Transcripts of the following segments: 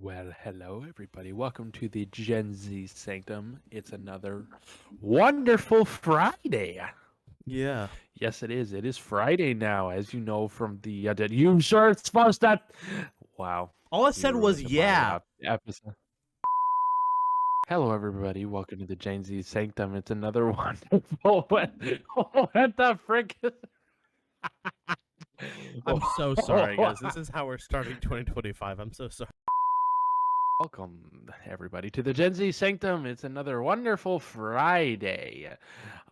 Well, hello everybody. Welcome to the Gen Z Sanctum. It's another wonderful Friday. Yeah. Yes, it is. It is Friday now, as you know from the. You sure it's supposed to? Wow, All I you said was ruined my yeah. episode. Hello, everybody. Welcome to the Gen Z Sanctum. It's another wonderful. What the frick? I'm so sorry, guys. This is how we're starting 2025. I'm so sorry. Welcome, everybody, to the Gen Z Sanctum. It's another wonderful Friday.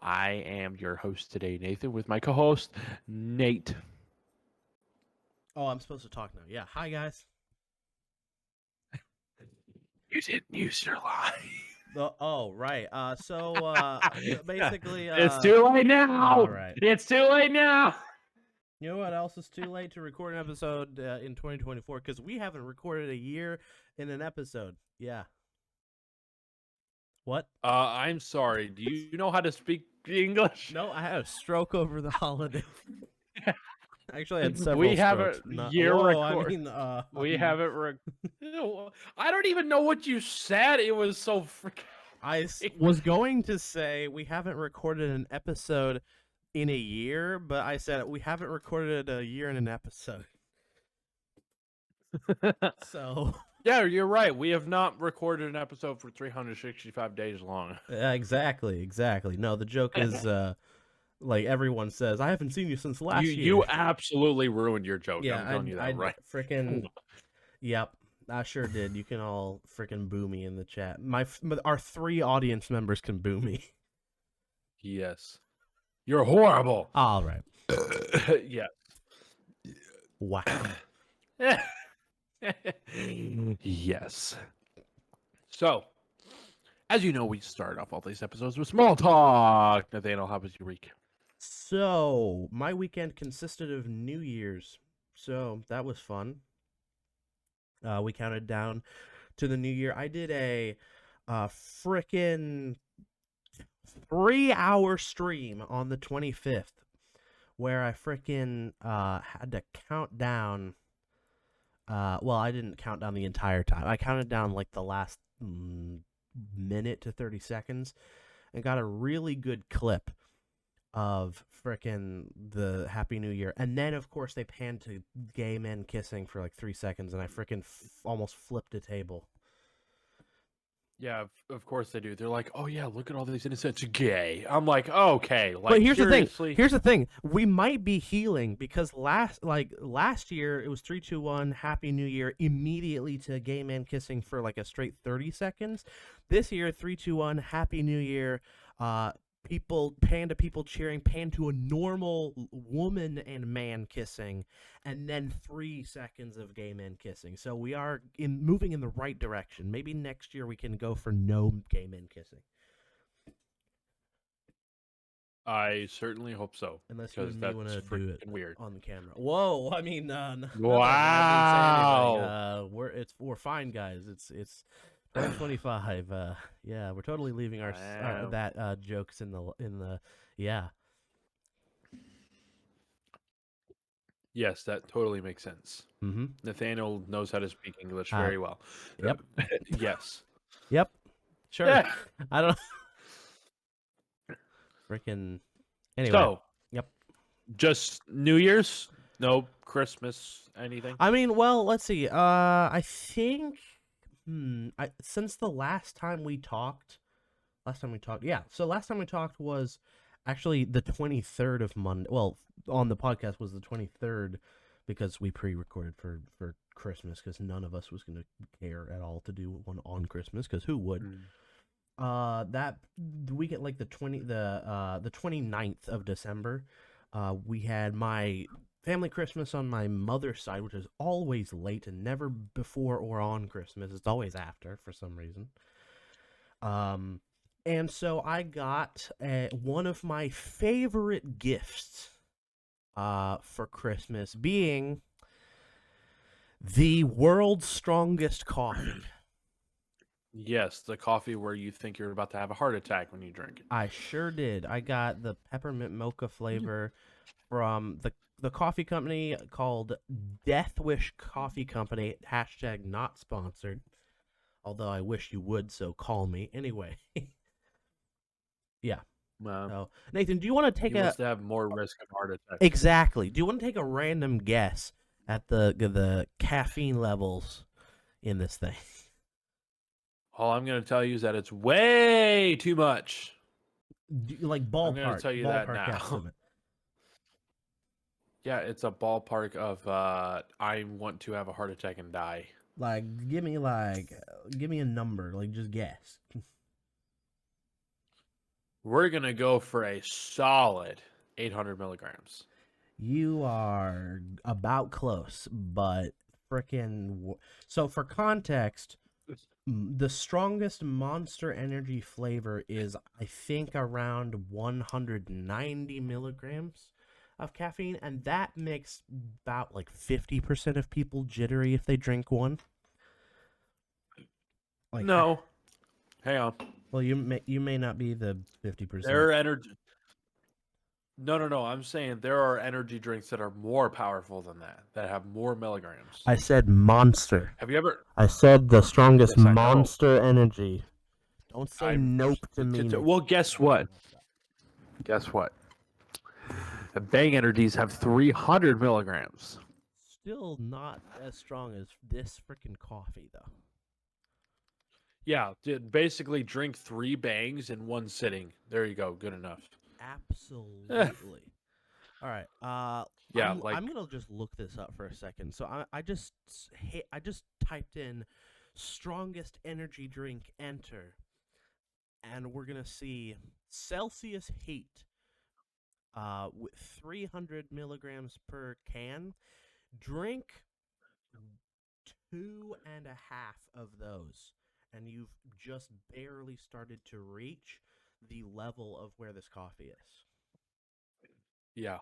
I am your host today, Nathan, with my co host, Nate. Oh, I'm supposed to talk now. Yeah. Hi, guys. You didn't use your line. Right. Basically, It's too late now. all right. It's too late now. You know what else is too late to record an episode in 2024? Because we haven't recorded a year in an episode. Yeah. What? I'm sorry. Do you know how to speak English? No, I had a stroke over the holiday. Actually, I had several We have strokes. a Not, year whoa, record. I mean, We haven't. I don't even know what you said. It was so freaking. Was going to say we haven't recorded an episode in a year, but I said we haven't recorded a year in an episode. So Yeah, you're right. We have not recorded an episode for 365 days long. exactly. No, the joke is like everyone says, I haven't seen you since last year. You absolutely ruined your joke. Yeah, I'm telling you that I right. freaking yep. I sure did. You can all freaking boo me in the chat. Our 3 audience members can boo me. Yes. You're horrible. All right. Yeah. Wow. Yes. So, as you know, we start off all these episodes with small talk. Nathaniel, how was your week? So, my weekend consisted of New Year's. So, that was fun. We counted down to the new year. I did a frickin' 3-hour stream on the 25th where I frickin' had to count down. Well, I didn't count down the entire time. I counted down like the last minute to 30 seconds and got a really good clip of frickin' the Happy New Year. And then, of course, they panned to gay men kissing for like 3 seconds, and I frickin' almost flipped a table. Yeah, of course they do. They're like, oh yeah, look at all these innocents gay. I'm like, okay. Like, But here's seriously? the thing. Here's the thing. We might be healing because last year it was 3, 2, 1, Happy New Year immediately to gay man kissing for like a straight 30 seconds. This year 3, 2, 1, Happy New Year. People pan to people cheering, pan to a normal woman and man kissing, and then 3 seconds of gay men kissing. So we are moving in the right direction. Maybe next year we can go for no gay men kissing. I certainly hope so. Unless you and me want to do it weird on the camera. Whoa! I mean, wow. We're fine, guys. It's 2025. Yeah, we're totally leaving our that jokes in the yeah. Yes, that totally makes sense. Mm-hmm. Nathaniel knows how to speak English very well. Yep. Yes. Yep. Sure. I don't. Freaking. Anyway. So. Yep. Just New Year's? No Christmas? Anything? I mean, well, let's see. I think. Since the last time we talked. Yeah. So last time we talked was actually the 23rd of Monday. Well, on the podcast was the 23rd because we pre-recorded for Christmas because none of us was going to care at all to do one on Christmas because who would? That weekend, like the 29th of December, we had my family Christmas on my mother's side, which is always late and never before or on Christmas. It's always after for some reason. And so I got one of my favorite gifts for Christmas being the world's strongest coffee. Yes, the coffee where you think you're about to have a heart attack when you drink it. I sure did. I got the peppermint mocha flavor from the coffee company called Death Wish Coffee Company, hashtag not sponsored. Although I wish you would, so call me. Anyway, yeah. Uh, So, Nathan, do you want to take he a wants to have more risk of heart attack. exactly? Do you want to take a random guess at the caffeine levels in this thing? All I'm going to tell you is that it's way too much. Like I'm going to tell you that ballpark now. estimate. Yeah, it's a ballpark of I want to have a heart attack and die. Give me a number. Like, just guess. We're going to go for a solid 800 milligrams. You are about close, but freaking. So for context, the strongest Monster Energy flavor is, I think, around 190 milligrams of caffeine, and that makes about like 50% of people jittery if they drink one. Like, No. Hang on. well, you may not be the 50%. There are energy. No. I'm saying there are energy drinks that are more powerful than that have more milligrams. I said monster. Have you ever? I said the strongest Yes, I know. Monster Energy. Don't say nope to me. Well, guess what? Guess what? The Bang Energies have 300 milligrams. Still not as strong as this freaking coffee, though. Yeah, basically drink 3 Bangs in one sitting. There you go. Good enough. Absolutely. All right. Yeah, I'm gonna just look this up for a second. So I just typed in strongest energy drink enter, and we're gonna see Celsius heat. With 300 milligrams per can. Drink 2.5 of those, and you've just barely started to reach the level of where this coffee is. yeah.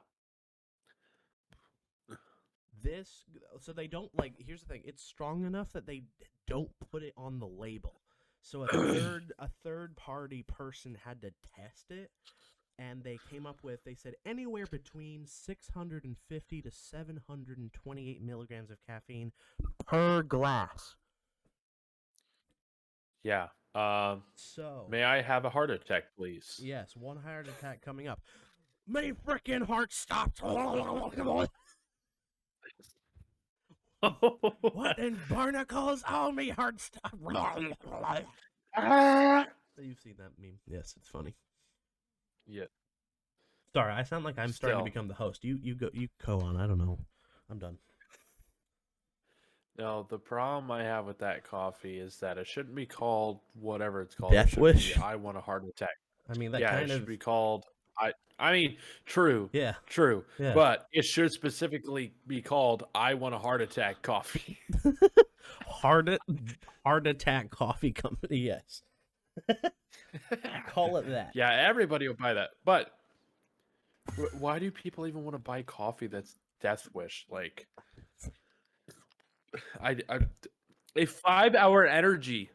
So they don't, like, here's the thing, it's strong enough that they don't put it on the label. So a third party person had to test it, and they came up with, they said anywhere between 650 to 728 milligrams of caffeine per glass. Yeah. So, May I have a heart attack, please? yes, one heart attack coming up. My freaking heart stopped. What in barnacles? Oh, me heart stopped. You've seen that meme. Yes, it's funny. Yeah. Sorry, I sound like I'm starting to become the host. You go on. I don't know. I'm done. No, the problem I have with that coffee is that it shouldn't be called whatever it's called. Death Wish? I want a heart attack. I mean, that Yeah, kind it of should be called. I mean, true. Yeah. True. Yeah. But it should specifically be called I want a heart attack coffee. Heart attack coffee company. Yes. Call it that. Yeah, everybody will buy that. But why do people even want to buy coffee that's Death Wish? Like, a 5-hour energy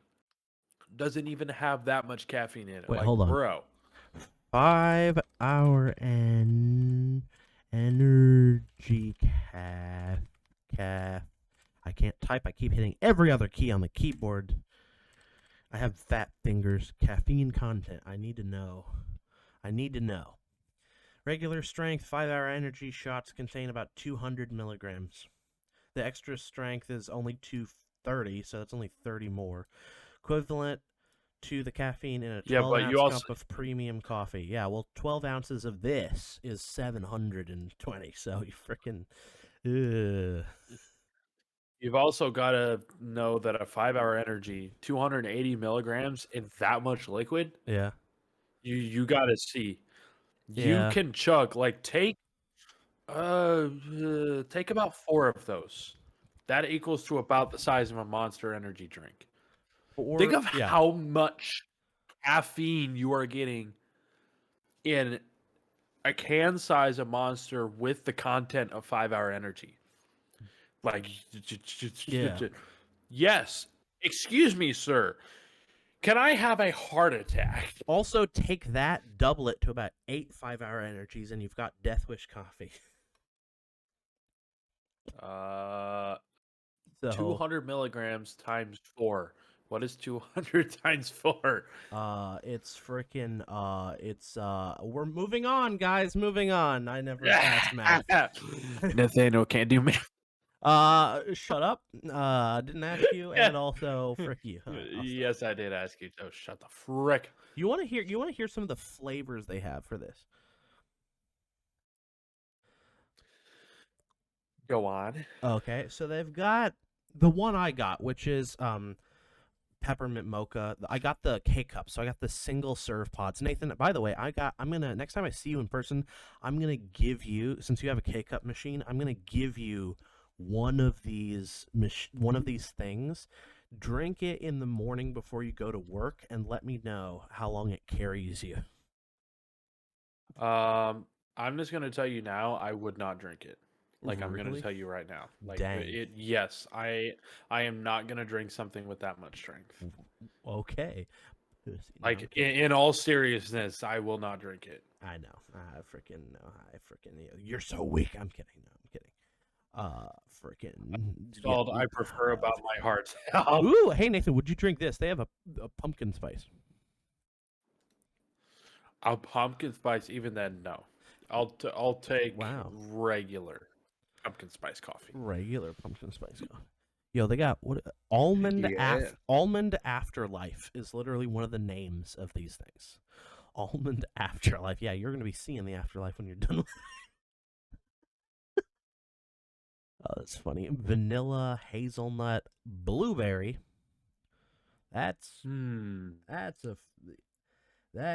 doesn't even have that much caffeine in it. Wait, like, hold on. Bro. 5-hour energy calf. I can't type. I keep hitting every other key on the keyboard. I have fat fingers. Caffeine content. I need to know. Regular strength 5-hour energy shots contain about 200 milligrams. The extra strength is only 230, so that's only 30 more. Equivalent to the caffeine in a 12-ounce cup of premium coffee. Yeah, well, 12 ounces of this is 720, so you freaking... You've also got to know that a 5-hour energy, 280 milligrams in that much liquid. Yeah. You got to see. Yeah. You can chug, like, take about 4 of those. That equals to about the size of a Monster Energy drink. Think of how much caffeine you are getting in a can size of Monster with the content of 5-hour energy. Like, yes. Excuse me, sir. Can I have a heart attack? Also, take that, double it to about 8 5-hour energies, and you've got Death Wish coffee. Uh, So 200 milligrams times 4. What is 200 times 4? it's freaking we're moving on, guys, moving on. I never passed math. Nathaniel can't do math. Shut up. Didn't ask you, and also frick you. All right, I'll stop. Yes, I did ask you. Oh, shut the frick. You want to hear some of the flavors they have for this? Go on. Okay, so they've got the one I got, which is peppermint mocha. I got the K cup, so I got the single serve pods. Nathan, by the way, I'm gonna next time I see you in person, I'm gonna give you, since you have a K cup machine, I'm gonna give you one of these things. Drink it in the morning before you go to work, and let me know how long it carries you. I'm just gonna tell you now, I would not drink it. Like, I'm gonna Really? tell you right now. Like, Dang. yes, I am not gonna drink something with that much strength. Okay. No, Like, in all seriousness, I will not drink it. I know. I freaking know. You're so weak. I'm kidding. No, I'm kidding. Freaking. It's called I prefer about my heart's health. Ooh, hey Nathan, would you drink this? They have a pumpkin spice. A pumpkin spice, even then, no. I'll take Wow. regular pumpkin spice coffee. Regular pumpkin spice coffee. Yo, they got what almond Yeah. almond afterlife is literally one of the names of these things. Almond afterlife. Yeah, you're gonna be seeing the afterlife when you're done with it. Oh, that's funny. Vanilla, hazelnut, blueberry. That's that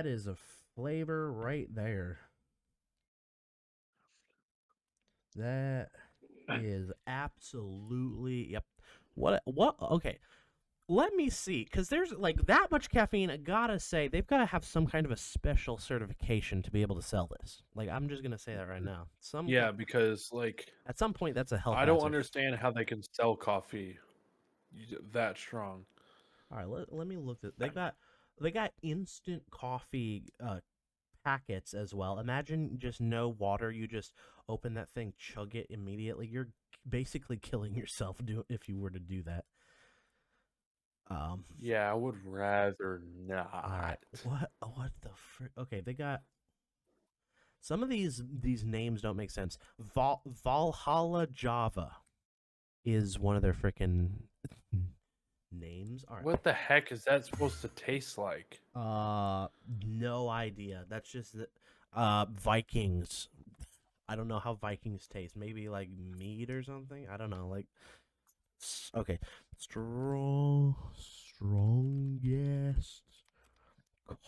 is a flavor right there. That is absolutely yep. What okay. Let me see, because there's like that much caffeine. I gotta say, they've got to have some kind of a special certification to be able to sell this. Like, I'm just gonna say that right now. Yeah, because like At some point, that's a health I don't hazard. understand how they can sell coffee that strong. All right, let me look at. They got instant coffee packets as well. Imagine just no water. You just open that thing, chug it immediately. You're basically killing yourself if you were to do that. Yeah, I would rather All right. not. What the frick? Okay, they got some of these names don't make sense. Valhalla Java is one of their freaking names. All right. What the heck is that supposed to taste like? No idea. That's just Vikings. I don't know how Vikings taste. Maybe like meat or something. I don't know. Like okay, strongest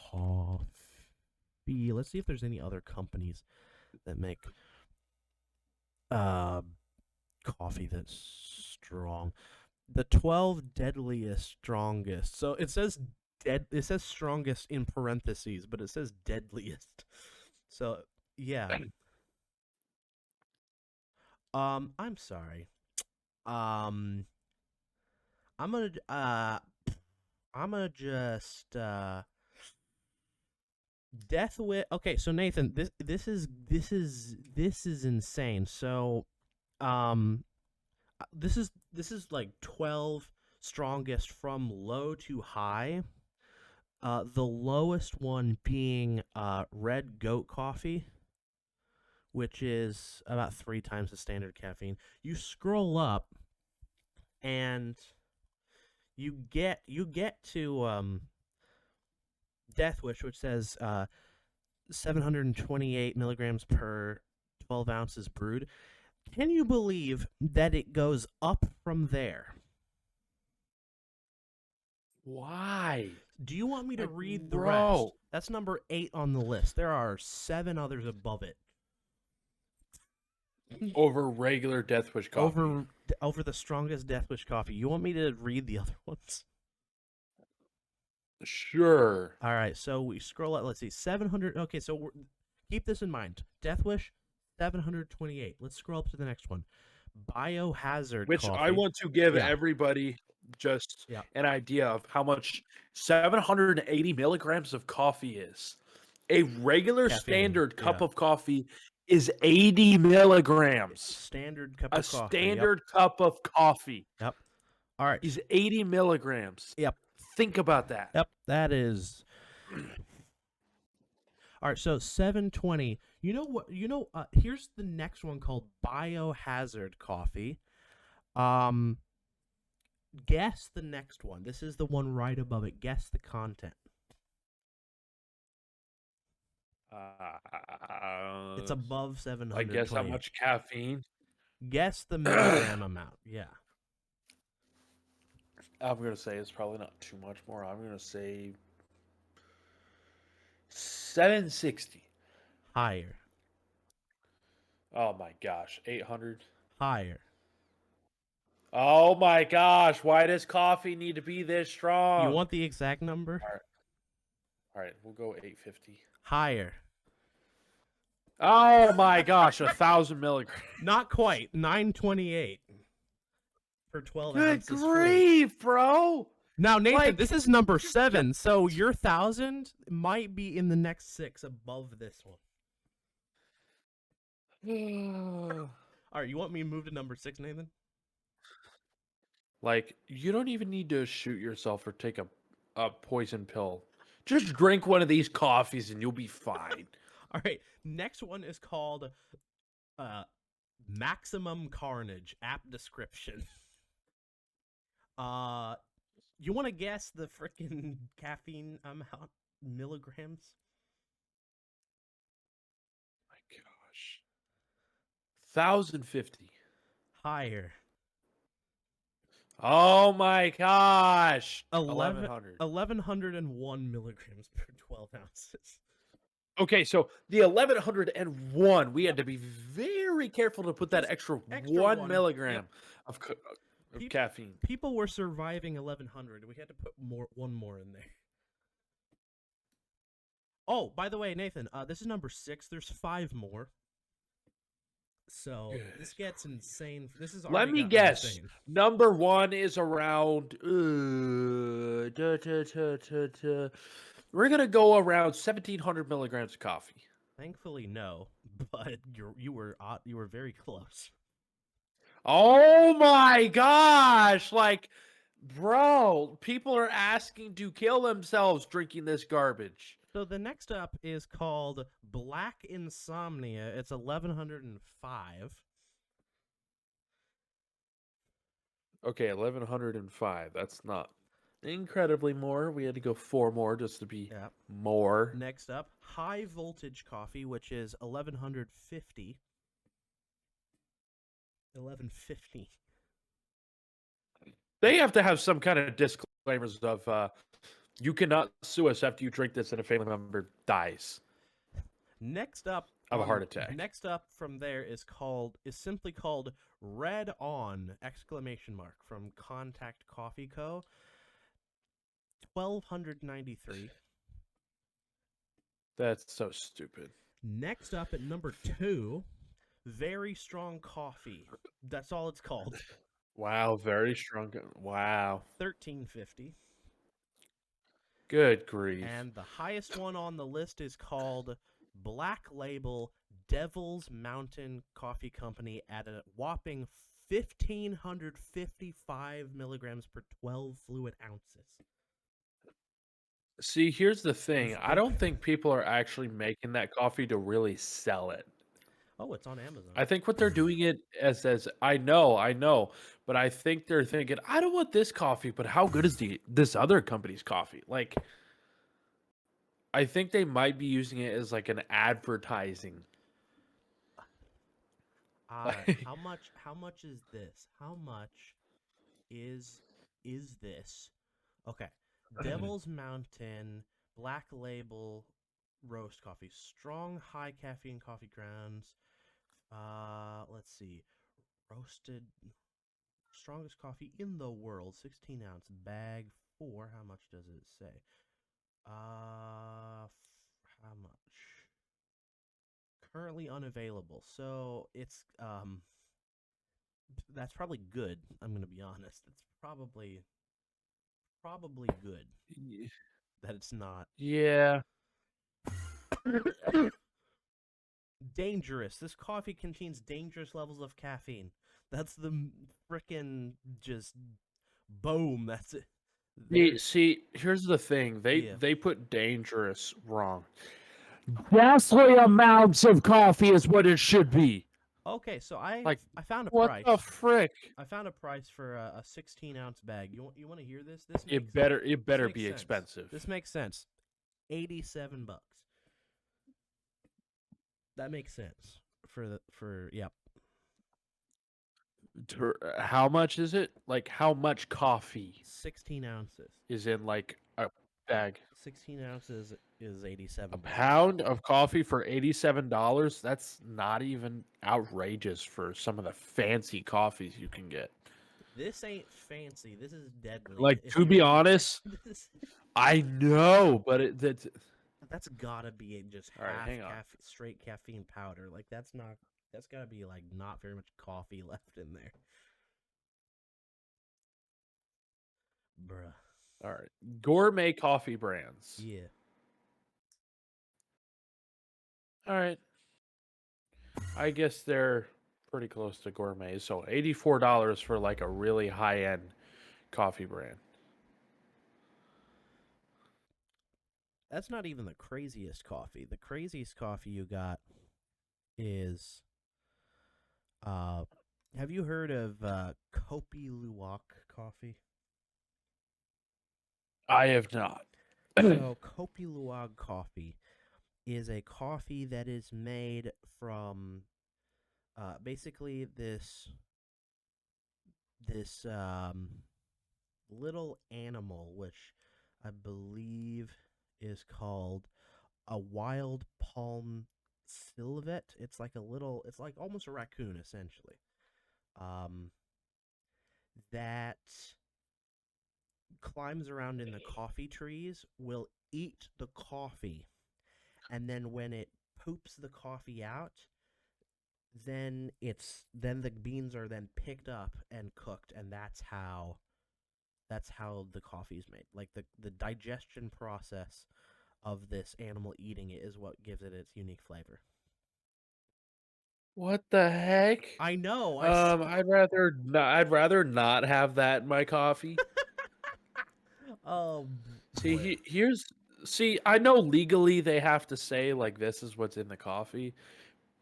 coffee. Let's see if there's any other companies that make uh coffee that's strong. The 12 deadliest strongest. So it says it says strongest in parentheses, but it says deadliest. So yeah. I'm sorry. Um I'm gonna just Death Wish. Okay, so Nathan, this is insane. So this is like 12 strongest from low to high. The lowest one being red goat coffee, which is about 3 times the standard caffeine. You scroll up and you get to Death Wish, which says 728 milligrams per 12 ounces brewed. Can you believe that it goes up from there? Why? Do you want me to read the bro. rest? That's number 8 on the list. There are 7 others above it. Over regular Death Wish coffee. Over the strongest Death Wish coffee. You want me to read the other ones? Sure. All right, so we scroll up. Let's see, 700. Okay, so keep this in mind. Death Wish, 728. Let's scroll up to the next one. Biohazard Which coffee. I want to give everybody just an idea of how much 780 milligrams of coffee is. A regular caffeine, standard cup of coffee is 80 milligrams. Standard cup A of coffee. standard cup of coffee Yep. All right. is 80 milligrams. Yep. Think about that. Yep. That is. All right. So 720. You know what? Here's the next one called biohazard coffee. Guess the next one. This is the one right above it. Guess the content. It's above 700. I guess how much caffeine? Guess the milligram amount. Yeah. I'm going to say it's probably not too much more. I'm going to say 760. Higher. Oh my gosh, 800. Higher. Oh my gosh, why does coffee need to be this strong? You want the exact number? All right, we'll go 850. Higher. Oh my gosh, 1,000 milligrams. Not quite. 928 for 12 Good ounces. grief, bro. Now, Nathan, this is number 7, so your 1,000 might be in the next 6 above this one. All right, you want me to move to number 6, Nathan? Like, you don't even need to shoot yourself or take a poison pill. Just drink one of these coffees and you'll be fine. All right, next one is called Maximum Carnage, app description. You want to guess the freaking caffeine amount, milligrams? My gosh. 1,050. Higher. Oh my gosh. 1,100. 1,101 milligrams per 12 ounces. Okay, so the 1,101, we had to be very careful to put that extra 1 milligram of caffeine. People were surviving 1,100. We had to put one more in there. Oh, by the way, Nathan, this is number 6. There's 5 more. So this gets insane. This is Let me guess. Insane. Number 1 is around. We're gonna go around 1,700 milligrams of coffee. Thankfully, no. But you were very close. Oh my gosh! Like, bro, people are asking to kill themselves drinking this garbage. So the next up is called Black Insomnia. It's 1,105. Okay, 1,105. That's not incredibly more. We had to go 4 more just to be more. Next up, High Voltage Coffee, which is 1,150. 1,150. They have to have some kind of disclaimers of you cannot sue us after you drink this and a family member dies. Next up, of a heart attack. Next up from there is simply called Red On ! From Contact Coffee Co. 1,293. That's so stupid. Next up at number 2, Very Strong Coffee. That's all it's called. Wow, very strong. Wow. 1,350. Good grief. And the highest one on the list is called Black Label Devil's Mountain Coffee Company at a whopping 1,555 milligrams per 12 fluid ounces. See, here's the thing. I don't think people are actually making that coffee to really sell it. Oh, it's on Amazon. I think what they're doing it as I know, but I think they're thinking, I don't want this coffee, but how good is this other company's coffee? Like, I think they might be using it as like an advertising. How much is this? How much is this? Okay. Devil's Mountain Black Label Roast Coffee. Strong high caffeine coffee grounds. Let's see. Roasted strongest coffee in the world. 16-ounce bag for, how much does it say? How much? Currently unavailable. So it's that's probably good. I'm gonna be honest. It's probably good that it's not. Yeah. dangerous. This coffee contains dangerous levels of caffeine. That's the frickin' just boom. That's it. See, here's the thing. Yeah. They put dangerous wrong. Ghastly amounts of coffee is what it should be. Okay, so Like, I found a what the price. frick? I found a price for a 16-ounce bag. You want to hear this? This It this better makes be sense. expensive. This makes sense. $87. That makes sense for yep. How much is it? Like, how much coffee 16 ounces. is in like a bag? 16 ounces is A $87. pound of coffee for $87? That's not even outrageous for some of the fancy coffees you can get. This ain't fancy. This is deadly. Like, If to you be honest, this, I know, but that's gotta be just all right, half hang on. straight caffeine powder. Like that's gotta be like not very much coffee left in there. Bruh. All right. Gourmet coffee brands. Yeah. All right. I guess they're pretty close to gourmet. So $84 for like a really high end coffee brand. That's not even the craziest coffee. The craziest coffee you got is have you heard of Kopi Luwak coffee? I have not. So Kopi Luwak coffee is a coffee that is made from basically this little animal, which I believe is called a wild palm silvet. It's like a little, it's like almost a raccoon essentially. Um, that climbs around in the coffee trees, will eat the coffee, and then when it poops the coffee out, then the beans are then picked up and cooked, and that's how the coffee is made. Like the digestion process of this animal eating it is what gives it its unique flavor. What the heck? I know. I'd rather not have that in my coffee. Oh See, boy. I know legally they have to say like this is what's in the coffee,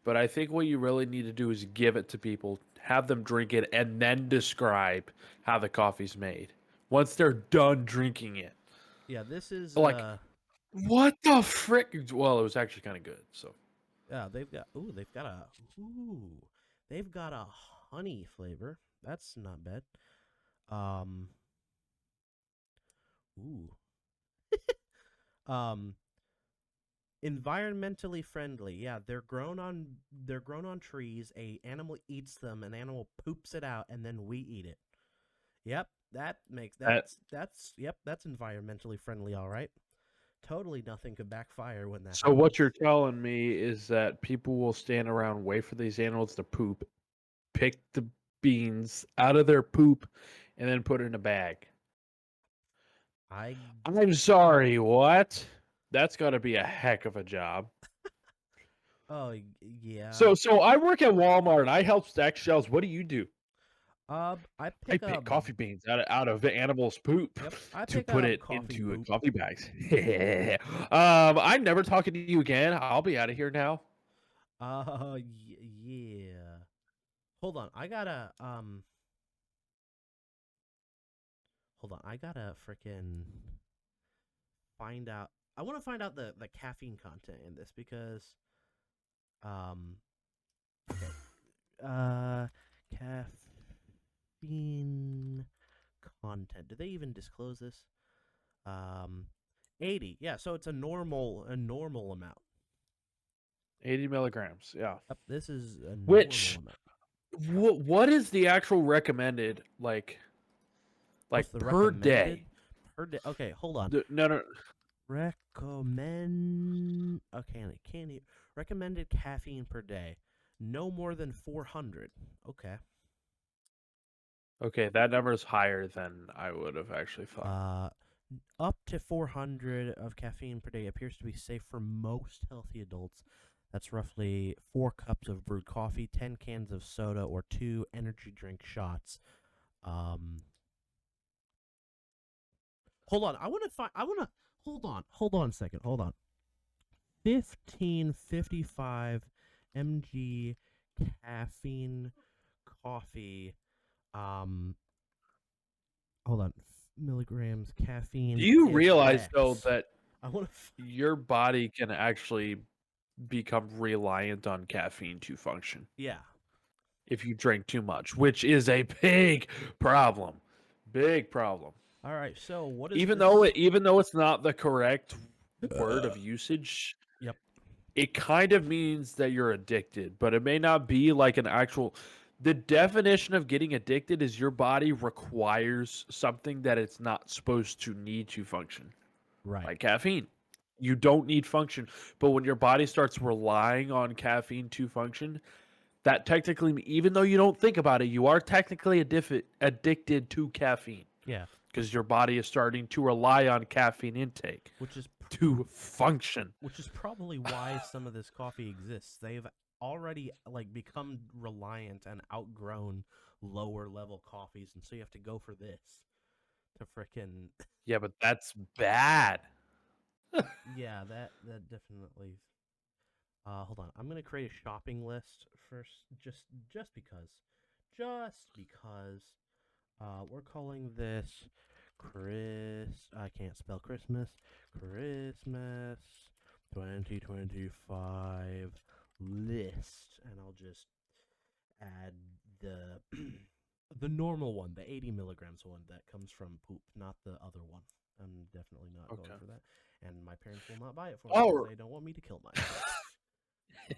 but I think what you really need to do is give it to people, have them drink it, and then describe how the coffee's made. Once they're done drinking it. Yeah, this is Like, what the frick? Well, it was actually kind of good, so. yeah, they've got a honey flavor. That's not bad. Um ooh. um Environmentally friendly. Yeah, they're grown on trees. A animal eats them, an animal poops it out, and then we eat it. Yep, That that's environmentally friendly, all right. Totally nothing could backfire when that So what happens. you're telling me is that people will stand around, wait for these animals to poop, pick the beans out of their poop, and then put it in a bag. I I'm sorry, what? That's got to be a heck of a job. oh yeah. So I work at Walmart and I help stack shelves. What do you do? I I pick pick up. coffee beans out of the animal's poop Yep, I to pick put up it coffee into poop. coffee bags. I'm never talking to you again. I'll be out of here now. Yeah. Hold on, I gotta hold on, I gotta freaking find out. I want to find out the caffeine content in this because um okay caffeine content. Do they even disclose this? Um, 80. Yeah, so it's a normal amount. 80 milligrams. Yeah. Yep, this is a normal Which amount. what is the actual recommended What's like the per recommended day? per day? Okay, hold on. No. Recommend. Okay, I can't even. Recommended caffeine per day. No more than 400. Okay. Okay, that number is higher than I would have actually thought. Uh, up to 400 of caffeine per day appears to be safe for most healthy adults. That's roughly 4 cups of brewed coffee, 10 cans of soda, or 2 energy drink shots. Um, hold on. Hold on a second. Hold on. 1555 mg caffeine coffee. Um, hold on. Milligrams caffeine. Do you Is realize though X. that I want your body can actually become reliant on caffeine to function Yeah. if you drink too much, which is a big problem. Big problem. All right. So what is Even though this? it's not the correct word of usage, Yep. it kind of means that you're addicted, but it may not be like an actual. The definition of getting addicted is your body requires something that it's not supposed to need to function, Right. like caffeine. You don't need function, but when your body starts relying on caffeine to function, that technically, even though you don't think about it, you are technically addicted to caffeine Yeah. because your body is starting to rely on caffeine intake Which is to function. which is probably why some of this coffee exists. They've already like become reliant and outgrown lower level coffees, and so you have to go for this to frickin' Yeah, but that's bad. yeah, that definitely. Hold on, I'm gonna create a shopping list first, just because, just because. We're calling this I can't spell Christmas. Christmas 2025 list, and I'll just add the the normal one, the 80 milligrams one that comes from poop, not the other one. I'm definitely not Okay. going for that, and my parents will not buy it for me Oh, because they don't want me to kill myself.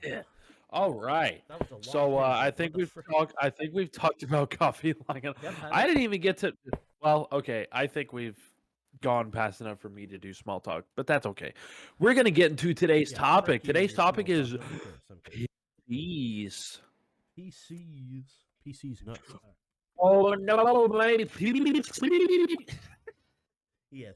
yeah. All right. That was a long So I tangent. What think the we've frick? talked. I think we've talked about coffee long enough. Yep. I didn't even get to. Well, okay. I think we've gone past enough for me to do small talk, but that's okay. We're gonna get into today's Yeah, topic. frick you and Today's your topic small talk. is Nobody cares. I'm kidding. PCs. PCs. PCs nuts. Oh no, baby. Yes.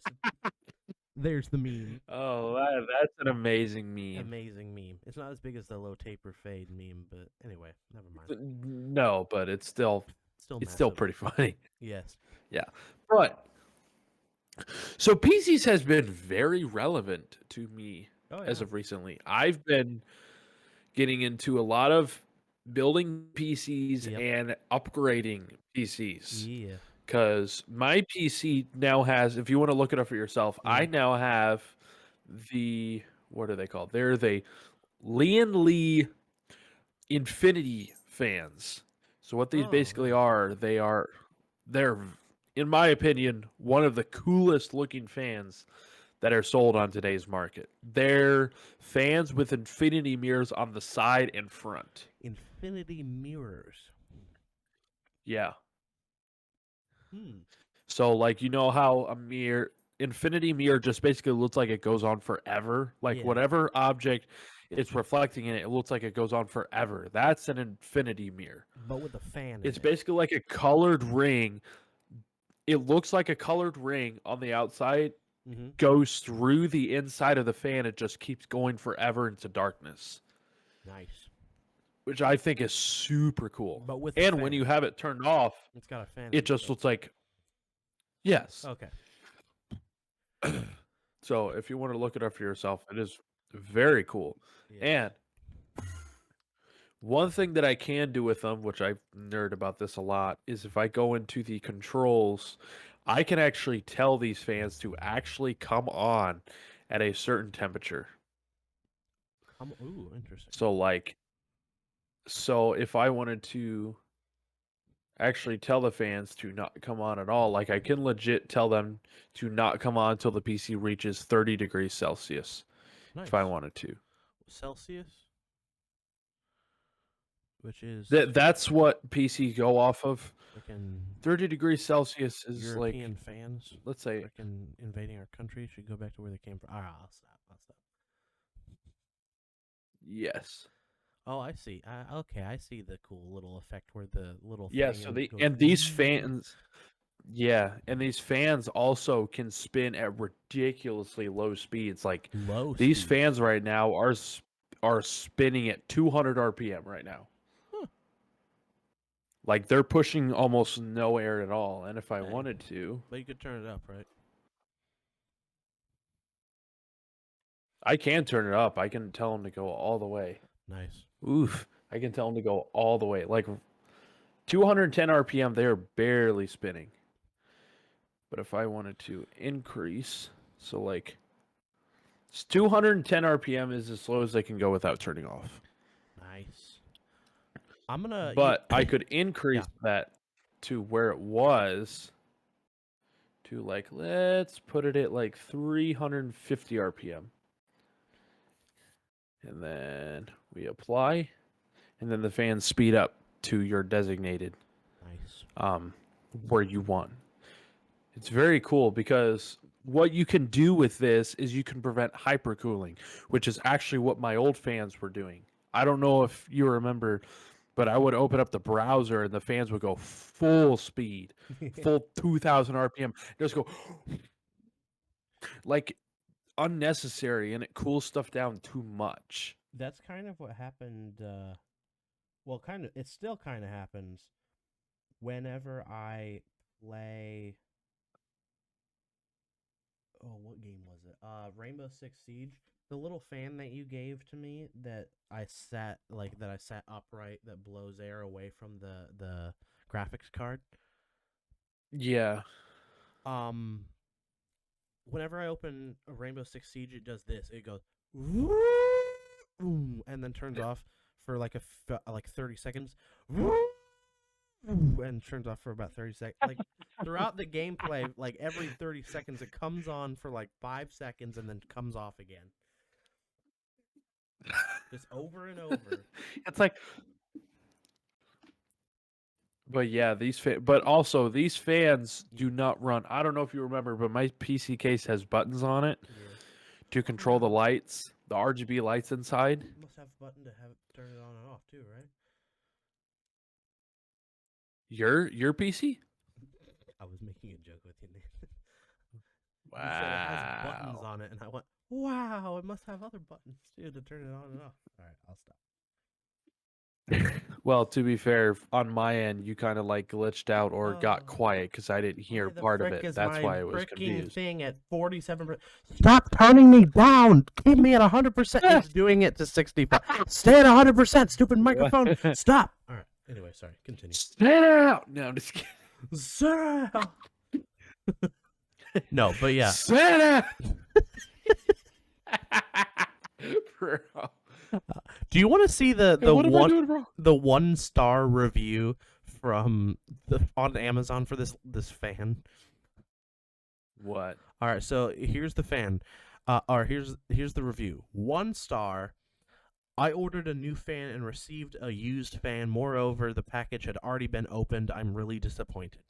There's the meme. Oh, that's an amazing meme. Amazing meme. It's not as big as the low taper fade meme, but anyway, never mind. No, but it's still Still it's still massive. pretty funny. Yes. Yeah. But so PCs has been very relevant to me Oh as yeah. of recently. I've been getting into a lot of building PCs Yep. and upgrading PCs Yeah. because my PC now has, if you want to look it up for yourself, I Mm. now have the, what are they called? They're the Lian Lee Infinity fans. So what these Oh, basically nice. are, they're in my opinion one of the coolest looking fans that are sold on today's market. They're fans with infinity mirrors on the side and front. Infinity mirrors. Yeah. Hmm. So like you know how a mirror infinity mirror just basically looks like it goes on forever. Like Yeah. whatever object it's reflecting in it, it looks like it goes on forever. That's an infinity mirror. But with a fan in It's it. basically like a colored ring. It looks like a colored ring on the outside, Mm-hmm. goes through the inside of the fan. It just keeps going forever into darkness, Nice. which I think is super cool. But with a And when fan. you have it turned off, It's got a fan it in it just though. looks like, yes. Okay. So if you want to look it up for yourself, it is very cool. Yes. And one thing that I can do with them, which I nerd about this a lot, is if I go into the controls, I can actually tell these fans to actually come on at a certain temperature. Ooh, interesting. So if I wanted to actually tell the fans to not come on at all, like I can legit tell them to not come on until the PC reaches 30 degrees Celsius Nice. if I wanted to. Celsius, which is That's what PC go off of. freaking 30 degrees Celsius is European like, fans let's say, freaking invading our country. Should go back to where they came from. All right, I'll stop. I'll stop. yes. Oh, I see. Okay, I see the cool little effect where the little Yeah, thing so goes. and these fans, yeah, and these fans also can spin at ridiculously low speeds. Like Low these speeds. fans right now are are spinning at 200 RPM right now. Huh. Like they're pushing almost no air at all. And if I Dang. wanted to, But you could turn it up, right? I can turn it up. I can tell them to go all the way. Nice. Oof. I can tell them to go all the way. Like 210 RPM, they're barely spinning. But if I wanted to increase, so like it's 210 RPM is as slow as they can go without turning off. Nice. I'm gonna. But I could increase Yeah. that to where it was to like, let's put it at like 350 RPM. And then we apply, and then the fans speed up to your designated Nice. where you want. It's very cool because what you can do with this is you can prevent hypercooling, which is actually what my old fans were doing. I don't know if you remember, but I would open up the browser and the fans would go full speed, full 2000 RPM, just go like unnecessary, and it cools stuff down too much. That's kind of what happened. Well, kind of. It still kind of happens whenever I play. Oh, what game was it? Rainbow Six Siege. The little fan that you gave to me that I sat upright that blows air away from the graphics card. Yeah. Whenever I open a Rainbow Six Siege, it does this. It goes and then turns off for like 30 seconds. And turns off for about 30 seconds. Like throughout the gameplay, like every 30 seconds, it comes on for like 5 seconds and then comes off again. Just over and over. It's like, but yeah, but also these fans do not run. I don't know if you remember, but my PC case has buttons on it to control the lights, the RGB lights inside. You must have a button to turn it on and off too, right? Your PC? I was making a joke with you, Nathan. Wow. You said it has buttons on it, and I went, wow, it must have other buttons too to turn it on and off. All right, I'll stop. Well, to be fair, on my end, you kind of like glitched out or got quiet because I didn't hear part of it. That's why I was confused. Thing at 47%. Stop turning me down. Keep me at 100%. It's doing it to 65. Stay at 100%. Stupid microphone. Stop. All right. Anyway, sorry. Continue. Sit out. No, I'm just kidding. Sit out. No, but yeah. Sit out. Bro. Do you want to see the 1-star review from on Amazon for this fan? What? All right, so here's the fan. Or here's the review. 1 star. I ordered a new fan and received a used fan. Moreover, the package had already been opened. I'm really disappointed.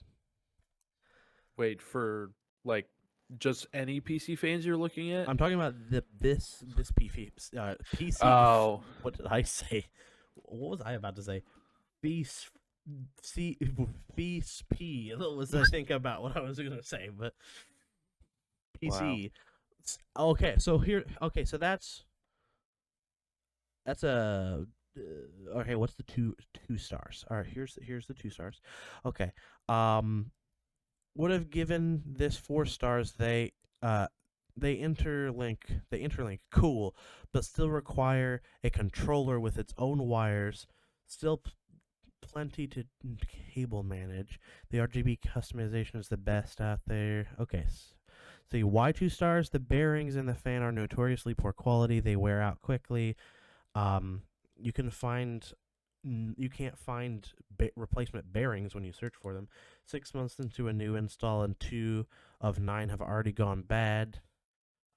Wait, for like just any PC fans you're looking at? I'm talking about this PC. Oh, what did I say? What was I about to say? Feast P. That was I think about what I was gonna say, but PC. Wow. Okay, so here. Okay, so that's a. Okay, what's the two stars? All right, here's the 2 stars. Okay, would have given this 4 stars. They interlink cool, but still require a controller with its own wires. Still plenty to cable manage. The RGB customization is the best out there. Okay, so why 2 stars? The bearings in the fan are notoriously poor quality. They wear out quickly. You can't find replacement bearings when you search for them. 6 months into a new install, and 2 of 9 have already gone bad.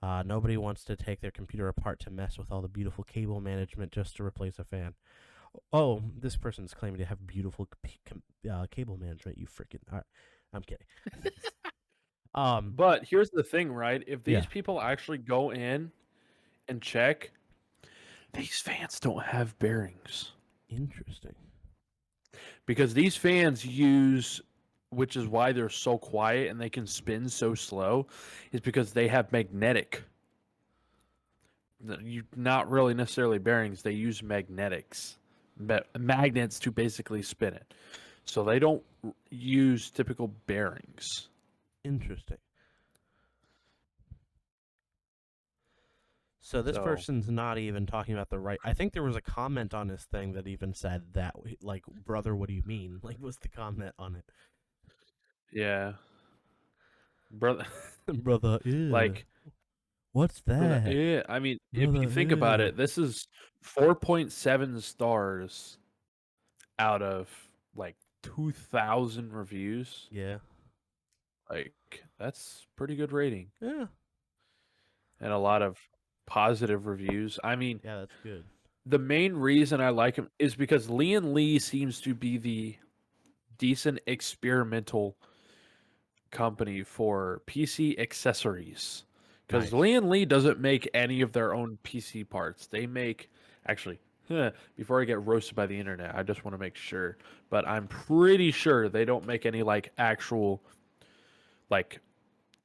Nobody wants to take their computer apart to mess with all the beautiful cable management just to replace a fan. Oh, this person's claiming to have beautiful cable management. You freaking! All right, I'm kidding. But here's the thing, right? If these people actually go in and check, these fans don't have bearings. Interesting. Because these fans use, which is why they're so quiet and they can spin so slow, is because they have magnetic not really necessarily bearings. They use magnets to basically spin it. So they don't use typical bearings. Interesting. So this So person's not even talking about the right. I think there was a comment on this thing that even said that, like, brother, what do you mean? Like, what's the comment on it? yeah, brother, Brother, ew. like What's brother. that? Yeah, I mean, if Brother, you think about ew. it, this is 4.7 stars out of like 2,000 reviews. Yeah. Like that's pretty good rating Yeah. and a lot of positive reviews. I mean, Yeah, that's good. the main reason I like him is because Lee seems to be the decent experimental company for PC accessories. Because Nice. Lee doesn't make any of their own PC parts. They make, actually, before I get roasted by the internet, I just want to make sure. But I'm pretty sure they don't make any like actual, like,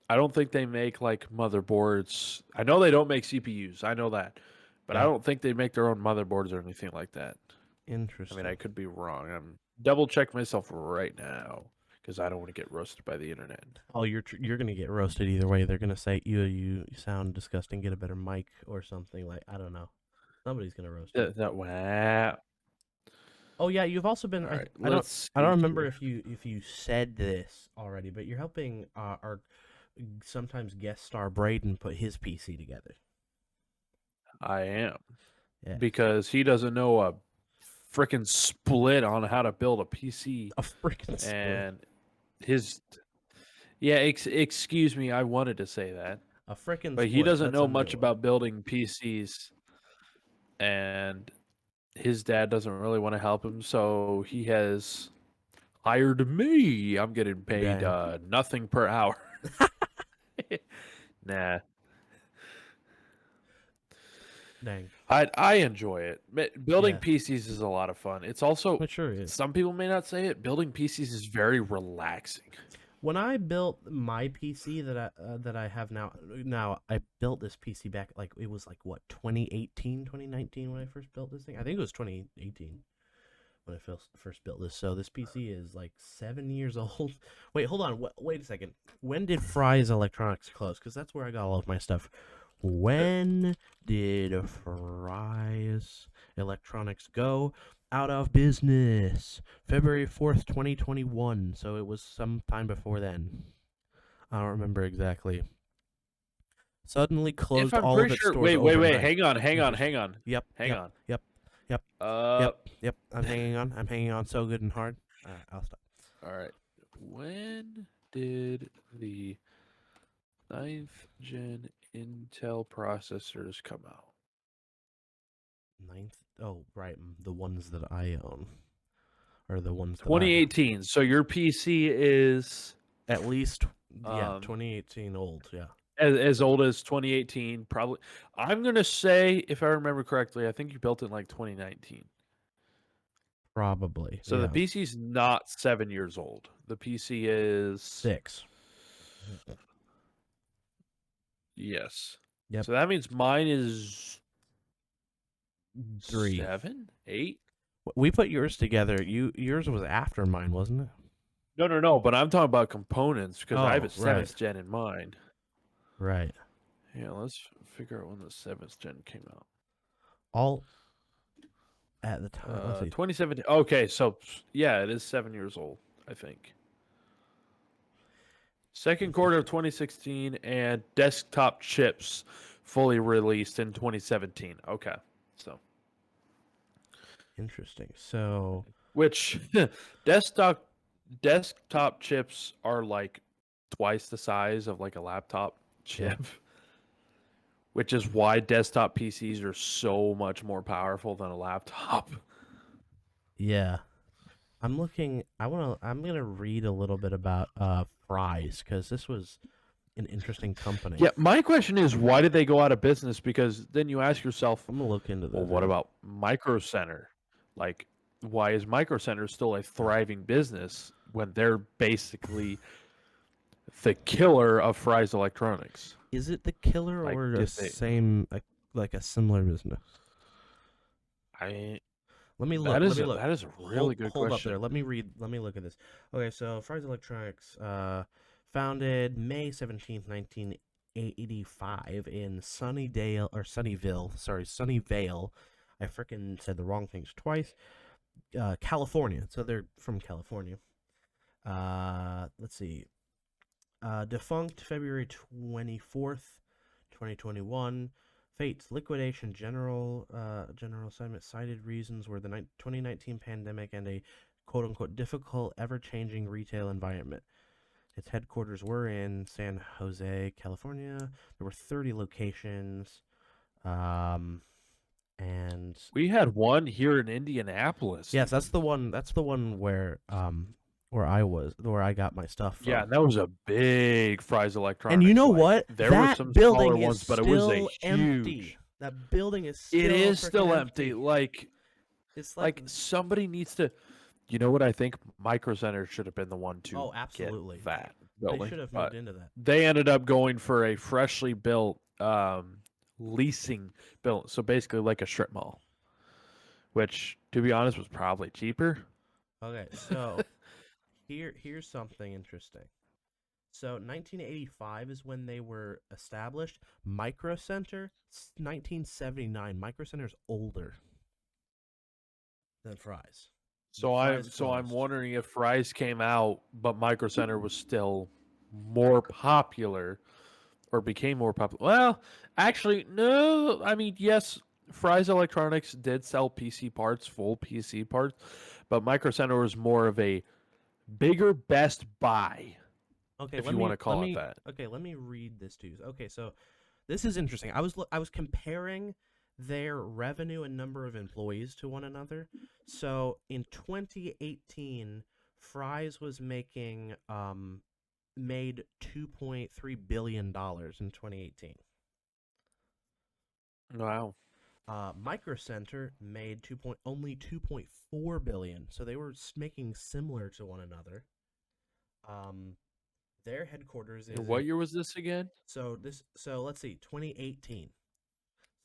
I don't think they make like motherboards. I know they don't make CPUs. I know that. But I Yeah. don't think they make their own motherboards or anything like that. I mean, I Interesting. could be wrong. I'm double check myself right now because I don't want to get roasted by the internet. Oh, you're gonna get roasted either way. They're gonna say you sound disgusting. Get a better mic or something. Like, I don't know. Somebody's gonna roast you. Wow. Oh yeah, you've also been. All right, I don't. let's I don't see remember here. if you said this already, but you're helping our sometimes guest star Braden put his PC together. I am Yes. because he doesn't know a freaking split on how to build a PC, A freaking split. and his yeah. Excuse me, I wanted to say that, A freaking but he split. doesn't That's a know new much one. about building PCs, and his dad doesn't really want to help him, so he has hired me. I'm getting paid Dang. nothing per hour. Nah, Dang. I enjoy it. Building Yeah. PCs is a lot of fun. It's also It sure is. some people may not say it. Building PCs is very relaxing. When I built my PC that I have now I built this PC back, like, it was like what, 2018, 2019 when I first built this thing. I think it was 2018 when I first built this. So this PC is like 7 years old. Wait, hold on. Wait a second. When did Fry's Electronics close? Because that's where I got all of my stuff. Uh, When did Fry's Electronics go out of business? February 4th, 2021. So it was some time before then. I don't remember exactly. Suddenly If closed I'm all of pretty its sure. stores Wait. overnight. Hang on. Interesting. Hang on. Yep, Hang yep, on. yep, yep, Uh, yep, yep. I'm hanging on. I'm hanging on so good and hard. All right, I'll stop. all right. When did the ninth gen Intel processors come out? Ninth. Oh, right. The ones that I own, or the ones that I 2018. So your PC is at least, yeah, um 2018 old. Yeah, as old as 2018. Probably. I'm gonna say, if I remember correctly, I think you built it in like 2019. probably. So the Yeah, PC's not 7 years old. The PC is 6. yes. Yep, So that means mine is 3. 7, 8. We put yours together. Yours was after mine, wasn't it? No. But I'm talking about components because I have a Oh, right, seventh gen in mind. right. Yeah, let's figure out when the seventh gen came out. All at the time. Let's see. 2017. Okay, so yeah, it is 7 years old, I think. Second quarter of Interesting. 2016, and desktop chips fully released in 2017. Okay, so Interesting. So, which desktop chips are like twice the size of like a laptop yeah, chip, which is why desktop PCs are so much more powerful than a laptop. yeah. I'm looking. I'm gonna read a little bit about Fry's, because this was an interesting company. Yeah, my question is, why did they go out of business? Because then you ask yourself, I'm gonna look into well, this. what Yeah. about Micro Center? Like, why is Micro Center still a thriving business when they're basically the killer of Fry's Electronics? Is it the killer Like, or the did they? same? like a similar business? I Let me look. that Let is me a look. that is a really good Hold up question. there. Let me read. Let me look at this. Okay, so Fry's Electronics, founded May 17th, 1985 in Sunnyvale. Sorry, Sunnyvale. I freaking said the wrong things twice. California. So they're from California. Let's see. Defunct February 24th, 2021. Fates liquidation general assignment cited reasons were the 2019 pandemic and a quote unquote difficult ever changing retail environment. Its headquarters were in San Jose, California. There were 30 locations. Um, and We had one here in Indianapolis, yes, even. that's the one where I got my stuff Yeah, from. and that was a big Fry's And you Electronics. know Like what? there were some That smaller building is ones, but it was a still empty. huge. That building is It still is freaking still empty. empty. Like It's like somebody needs to. You know what I think? Micro Center should have been the one to oh, get absolutely. that They building, should have moved but into that. they ended up going for a freshly built leasing built. So basically, like a strip mall, which, to be honest, was probably cheaper. Okay, so here's something interesting. So 1985 is when they were established. Micro Center, 1979. Micro Center's older than Fry's. So Fry's I'm closed. wondering if Fry's came out, but Micro Center was still more popular or became more popular. Well, actually, no. I mean, yes, Fry's Electronics did sell PC parts, full PC parts, but Micro Center was more of a bigger Best Buy, Okay, if you want to let call it me that. okay, let me read this to you. Okay, so this is interesting. I was comparing their revenue and number of employees to one another. So in 2018, Fry's was making made 2.3 billion dollars in 2018. Wow. Micro Center made only 2.4 billion. So they were making similar to one another. Um their headquarters And is what in year was this again? so let's see, 2018.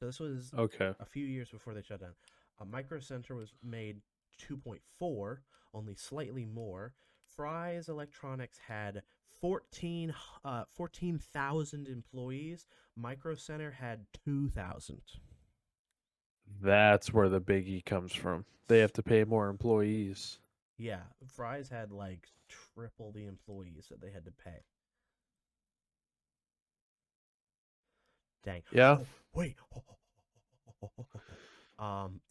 So this was Okay. a few years before they shut down. Micro Center was made 2.4, only slightly more. Fry's Electronics had 14,000 employees. Micro Center had 2,000. That's where the biggie comes from. They have to pay more employees. Yeah, Fry's had like triple the employees that they had to pay. Dang. Yeah. Oh, wait.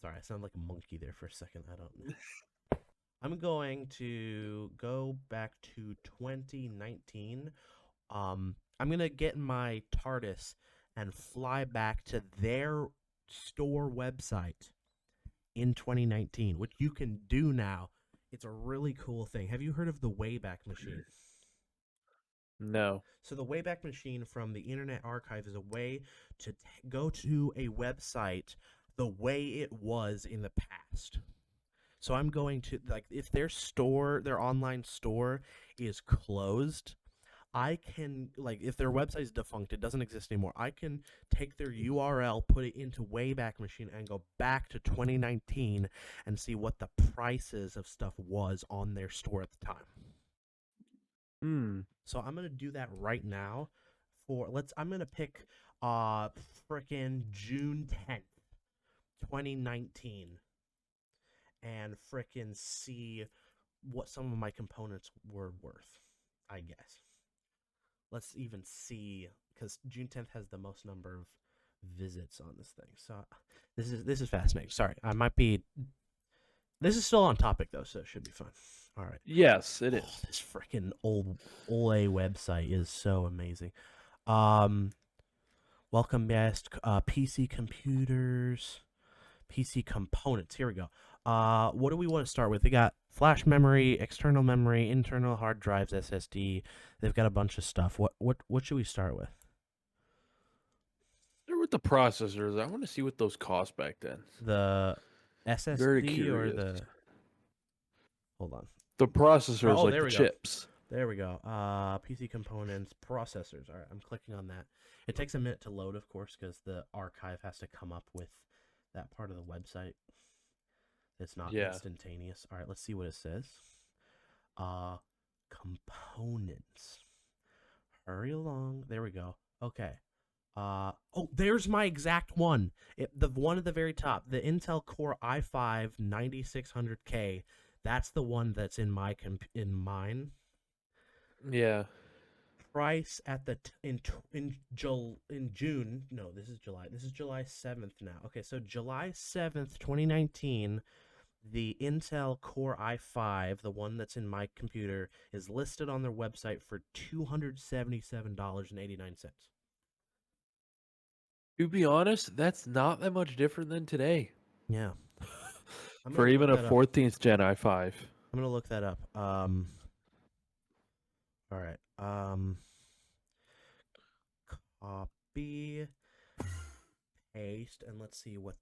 Sorry, I sound like a monkey there for a second. I don't know. I'm going to go back to 2019. I'm gonna get my TARDIS and fly back to their store website in 2019, which you can do now. It's a really cool thing. Have you heard of the Wayback Machine? No. So the Wayback Machine from the Internet Archive is a way to go to a website the way it was in the past. So I'm going to like if their online store is closed, I can like if their website is defunct, it doesn't exist anymore. I can take their URL, put it into Wayback Machine, and go back to 2019 and see what the prices of stuff was on their store at the time. Hmm. So I'm gonna do that right now. I'm gonna pick frickin' June 10th, 2019, and frickin' see what some of my components were worth, I guess. Let's even see because June 10th has the most number of visits on this thing. So this is fascinating. Sorry, I might be. This is still on topic though, so it should be fun. All right. Yes, it Oh, is. this freaking old A website is so amazing. Um, welcome best PC computers, PC components. Here we go. What do we want to start with? They got flash memory, external memory, internal hard drives, SSD. They've got a bunch of stuff. What should we start with? They're with the processors. I want to see what those cost back then. The Very SSD or curious. the hold on. The processors, Oh, like there the we go. chips. There we go. PC components, processors. All right, I'm clicking on that. It takes a minute to load, of course, because the archive has to come up with that part of the website. It's not Yeah. instantaneous. All right, let's see what it says. Uh, components. Hurry along. There we go. Okay. Oh, there's my exact one. The one at the very top, the Intel Core i5 9600K. That's the one that's in in mine. Yeah. Price at the in June. No, this is July. This is July 7th now. Okay, so July 7th, 2019, the Intel Core i5, the one that's in my computer, is listed on their website for $277.89. To be honest, that's not that much different than today Yeah. I'm for going to even look a that up. 14th gen i5. I'm going to look that up. All right. Copy, paste, and let's see what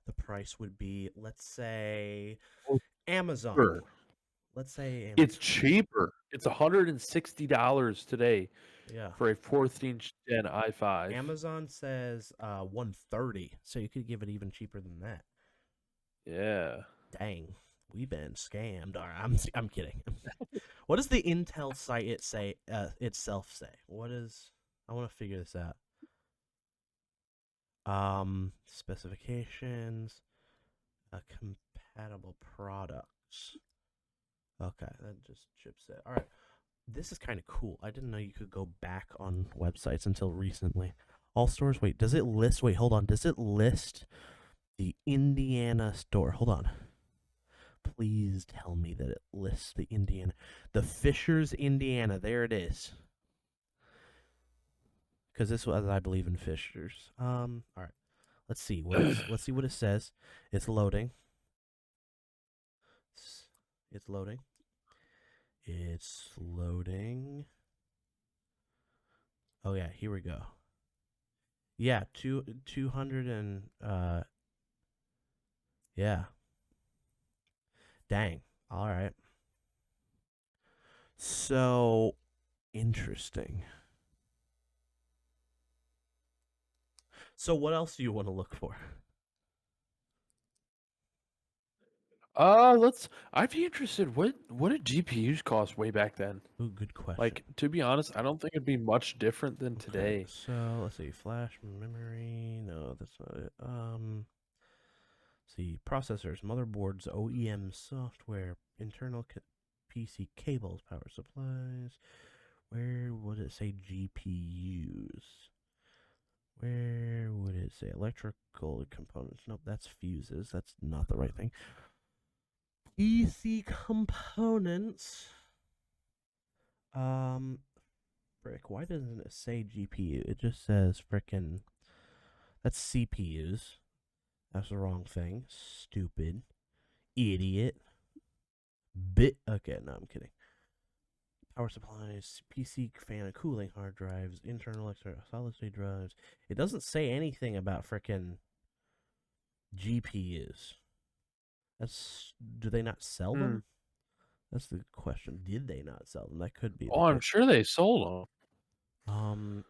the price would be. Let's say Amazon. Cheaper. Let's say It's Amazon. cheaper. It's $160 today Yeah. for a 14th gen i5. Amazon says 130, so you could give it even cheaper than that. Yeah. Dang, we've been scammed. All right, I'm kidding. What does the Intel site itself say? What is? I want to figure this out. Specifications, compatible products. Okay, that just chips it. All right, this is kind of cool. I didn't know you could go back on websites until recently. All stores. Wait, does it list? Wait, hold on. Does it list the Indiana store? Hold on. Please tell me that it lists the Fishers, Indiana. There it is. Because this was, I believe in Fishers. All right. Let's see let's see what it says. It's loading. It's loading. It's loading. Oh yeah, here we go. Yeah, 200 and yeah. Dang. All right. So interesting. So what else do you want to look for? I'd be interested. What did GPUs cost way back then? Ooh, good question. Like, to be honest, I don't think it'd be much different than Okay, today. so let's see, flash memory. No, that's not it. See, processors, motherboards, OEM software, internal PC cables, power supplies. Where would it say GPUs? Where would it say electrical components? Nope, that's fuses. That's not the right thing. PC components. Frick, why doesn't it say GPU? It just says frickin'. That's CPUs. That's the wrong thing. Stupid. Idiot. Okay, no, I'm kidding. Power supplies, PC fan and cooling, hard drives, internal external solid state drives. It doesn't say anything about frickin' GPUs. Do they not sell Hmm. them? That's the question. Did they not sell them? That could be the Oh, I'm case. sure they sold them. I'm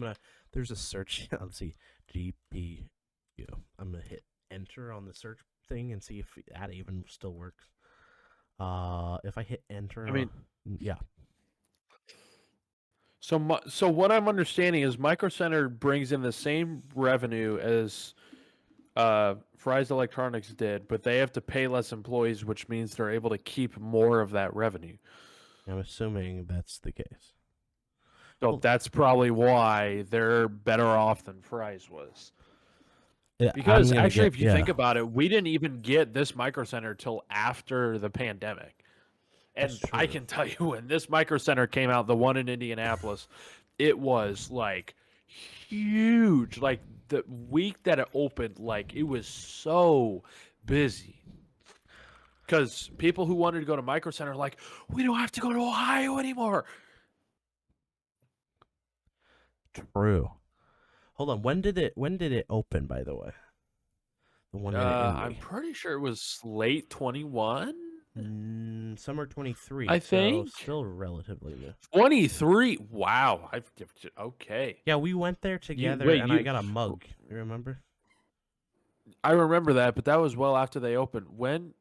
gonna. There's a search. Let's see. GPU. I'm gonna hit enter on the search thing and see if that even still works. If I hit enter, I mean, yeah. so what I'm understanding is Micro Center brings in the same revenue as Fry's Electronics did, but they have to pay less employees, which means they're able to keep more of that revenue. I'm assuming that's the case. So Well, that's probably why they're better off than Fry's was. yeah, I'm Because gonna actually, get if you think about it, we didn't even get this Micro Center till after the pandemic. That's And I true. can tell you when this Micro Center came out, the one in Indianapolis, it was like huge. Like the week that it opened, like it was so busy. Because people who wanted to go to Micro Center are like, we don't have to go to Ohio anymore. True. Hold on. When did it open? By the way, the one in I'm Indy. pretty sure it was late 21. Summer 23, I so think still relatively new. 23. Wow. Okay. Yeah, we went there You together, wait. and I got a mug. You remember? I remember that, but that was well after they opened. When